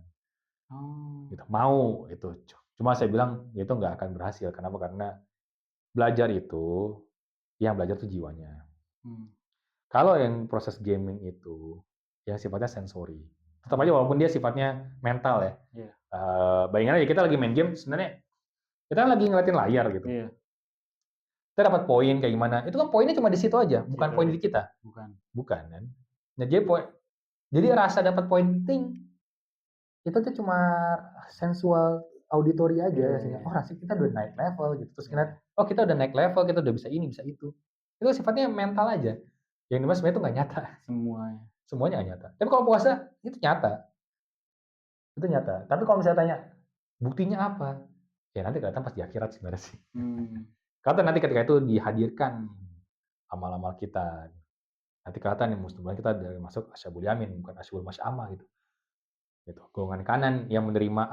Speaker 1: Oh.
Speaker 2: Gitu. Mau itu. Cuma saya bilang itu nggak akan berhasil. Kenapa? Karena belajar itu, yang belajar itu jiwanya.
Speaker 1: Hmm.
Speaker 2: Kalau yang proses gaming itu, yang sifatnya sensori. Tetap aja walaupun dia sifatnya mental ya.
Speaker 1: Iya.
Speaker 2: Bayangin aja kita lagi main game, sebenarnya kita kan lagi ngeliatin layar gitu.
Speaker 1: Iya.
Speaker 2: Kita dapat poin kayak gimana, itu kan poinnya cuma di situ aja, bukan
Speaker 1: Situ
Speaker 2: poin
Speaker 1: aja.
Speaker 2: di kita.
Speaker 1: Bukan.
Speaker 2: Bukan kan. Nah, jadi rasa dapat poin ting, itu tuh cuma sensual auditory aja.
Speaker 1: Iya, iya.
Speaker 2: Rasanya kita udah naik level gitu. Terus kita,
Speaker 1: Iya.
Speaker 2: kita udah naik level, kita udah bisa ini, bisa itu. Itu sifatnya mental aja. Yang dimana sebenarnya itu nggak nyata.
Speaker 1: Semuanya.
Speaker 2: Semuanya nggak nyata. Tapi kalau puasa, itu nyata. Itu nyata. Tapi kalau misalnya tanya, buktinya apa? Ya nanti kelihatan pas di akhirat sebenarnya sih. Kelihatan nanti ketika itu dihadirkan amal-amal kita. Nanti kelihatan nih, mudah-mudahan kita dari masuk asyabul yamin, bukan asyabul masyamah gitu. Gitu. Golongan kanan yang menerima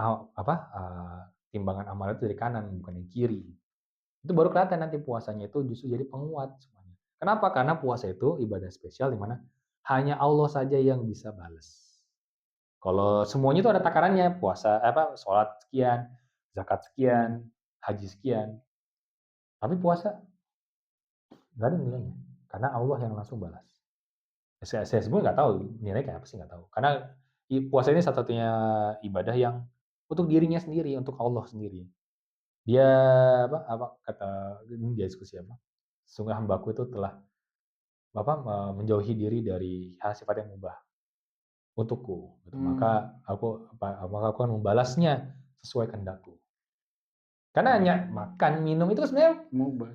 Speaker 2: timbangan amal itu dari kanan, bukan yang kiri. Itu baru kelihatan nanti puasanya itu justru jadi penguat semuanya. Kenapa? Karena puasa itu ibadah spesial di mana hanya Allah saja yang bisa balas. Kalau semuanya itu ada takarannya, puasa sholat sekian, zakat sekian, haji sekian. Tapi puasa nggak ada nilainya, karena Allah yang langsung balas. Saya sebenarnya nggak tahu nilainya kayak apa sih, nggak tahu. Karena puasa ini satu-satunya ibadah yang untuk dirinya sendiri, untuk Allah sendiri. Dia kata ini dia diskusi apa? Sungguh hambaku itu telah menjauhi diri dari hal sifat yang mubah untukku. Gitu. Maka aku akan membalasnya sesuai kehendakku. Karena hanya makan, minum itu sebenarnya
Speaker 1: Mubah.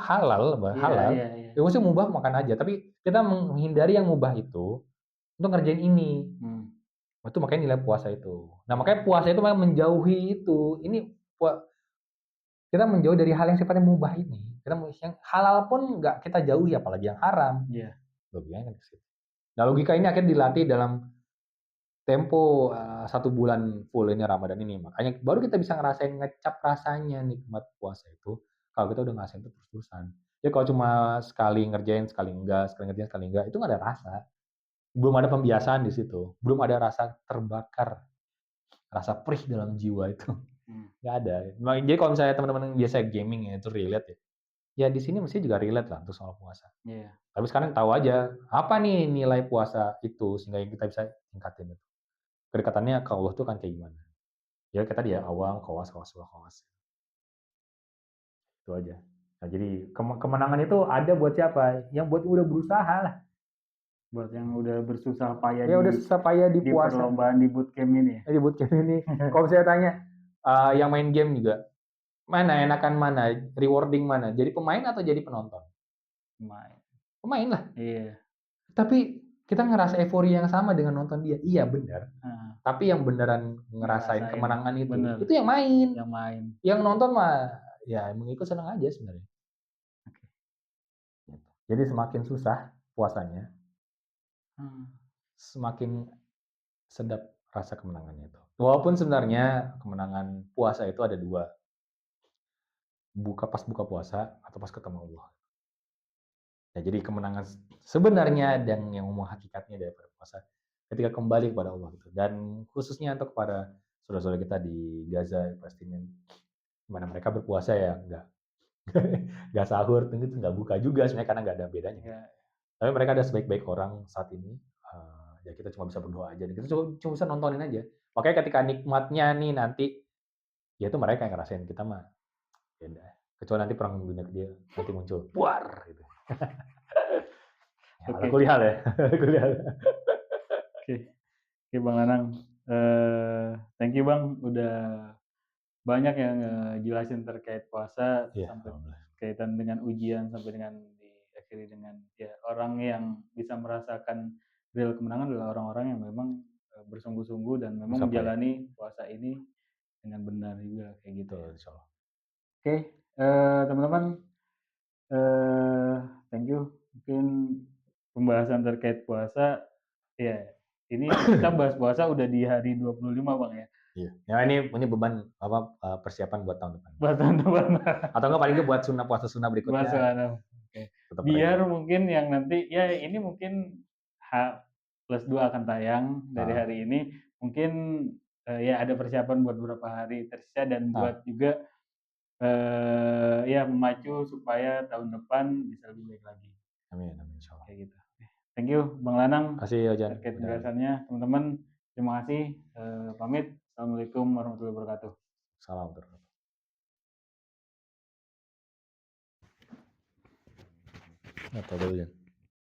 Speaker 2: halal,
Speaker 1: Iya,
Speaker 2: halal.
Speaker 1: iya, iya.
Speaker 2: Ya maksudnya mubah makan aja, tapi kita menghindari yang mubah itu untuk ngerjain ini. Itu makanya nilai puasa itu. Nah, makanya puasa itu memang menjauhi itu. Kita menjauh dari hal yang sifatnya mubah ini. Yang halal pun nggak kita jauhi, apalagi yang haram.
Speaker 1: Iya.
Speaker 2: Logikanya kan ke situ. Nah, logika ini akhirnya dilatih dalam tempo 1 bulan full ini Ramadan ini. Makanya baru kita bisa ngerasain ngecap rasanya nikmat puasa itu kalau kita udah ngerasain itu terus-terusan. Ya kalau cuma sekali ngerjain, sekali enggak, sekali ngerjain, sekali enggak, itu nggak ada rasa. Belum ada pembiasaan di situ. Belum ada rasa terbakar, rasa perih dalam jiwa itu. Nggak ada. Jadi kalau misalnya teman-teman biasa gaming ya, itu relate ya. ya di sini mesti juga relate lah untuk soal puasa.
Speaker 1: Iya.
Speaker 2: Tapi sekarang tahu aja, apa nih nilai puasa itu sehingga kita bisa tingkatin itu. Kedekatannya ke Allah tuh kan kayak gimana. Ya kayak tadi ya, awal, khawas, khawasul, khawas. Itu aja. Nah jadi kemenangan itu ada buat siapa? Yang buat udah berusaha lah.
Speaker 1: Buat yang udah bersusah payah
Speaker 2: Ya udah susah payah di
Speaker 1: di
Speaker 2: puasa,
Speaker 1: perlombaan di bootcamp ini ya?
Speaker 2: di bootcamp ini. Kalau saya tanya, yang main game juga, mana enakan mana, rewarding mana? Jadi pemain atau jadi penonton?
Speaker 1: Main.
Speaker 2: Pemain lah.
Speaker 1: Iya.
Speaker 2: Tapi kita ngerasa euforia yang sama dengan nonton dia. Iya benar.
Speaker 1: Heeh.
Speaker 2: Tapi yang beneran ngerasain
Speaker 1: Ngerasain,
Speaker 2: kemenangan
Speaker 1: bener,
Speaker 2: itu yang main.
Speaker 1: yang main.
Speaker 2: Yang nonton mah ya mengikut senang aja sebenarnya.
Speaker 1: Oke.
Speaker 2: Gitu. Jadi semakin susah puasanya,
Speaker 1: Hmm.
Speaker 2: semakin sedap rasa kemenangannya itu. Walaupun sebenarnya kemenangan puasa itu ada dua, pas buka puasa atau pas ketemu Allah. Ya, jadi kemenangan sebenarnya dan yang umum hakikatnya daripada puasa ketika kembali kepada Allah gitu. Dan khususnya untuk kepada saudara-saudara kita di Gaza, Palestina, di mana mereka berpuasa ya nggak sahur, itu nggak buka juga sebenarnya karena nggak ada bedanya.
Speaker 1: Ya.
Speaker 2: Tapi mereka ada sebaik-baik orang saat ini. Ya kita cuma bisa berdoa aja. Kita cuma bisa nontonin aja. Makanya ketika nikmatnya nih nanti, ya itu mereka yang ngerasain, kita mah beda. Kecuali nanti perang dunia ketiga nanti muncul, buar gitu. Ya,
Speaker 1: Oke.
Speaker 2: kuliah ya, kuliah.
Speaker 1: Oke. Oke Bang Nanang. Thank you Bang udah banyak yang ngejelasin terkait puasa
Speaker 2: Iya,
Speaker 1: sampai
Speaker 2: alhamdulillah.
Speaker 1: kaitan dengan ujian sampai dengan diakhiri dengan ya orang yang bisa merasakan real kemenangan adalah orang-orang yang memang bersungguh-sungguh dan memang
Speaker 2: Siapa ya?
Speaker 1: menjalani puasa ini dengan benar juga kayak gitu ya.
Speaker 2: Betul, insyaallah.
Speaker 1: Oke, teman-teman, eee, thank you. Mungkin pembahasan terkait puasa, ya ini kita bahas puasa udah di hari 25 Bang ya.
Speaker 2: Iya. Ya ini beban apa, persiapan buat tahun depan.
Speaker 1: Buat teman-teman.
Speaker 2: Atau enggak paling enggak buat puasa sunnah
Speaker 1: Bahas
Speaker 2: berikutnya
Speaker 1: Random. Oke.
Speaker 2: tetap
Speaker 1: Biar
Speaker 2: ready.
Speaker 1: mungkin yang nanti ya ini mungkin H+2 akan tayang dari
Speaker 2: Heeh.
Speaker 1: hari ini. Mungkin, ya ada persiapan buat beberapa hari tersisa dan
Speaker 2: Ah,
Speaker 1: buat juga, ya memacu supaya tahun depan bisa lebih baik lagi,
Speaker 2: amin amin insyaallah.
Speaker 1: kayak gitu. Oke, thank you Bang Lanang
Speaker 2: Makasih ya Jan,
Speaker 1: terkait
Speaker 2: udah
Speaker 1: penjelasannya. Teman-teman, terima kasih, pamit. Assalamualaikum warahmatullahi wabarakatuh.
Speaker 2: salam terus. Atau dulu Jan.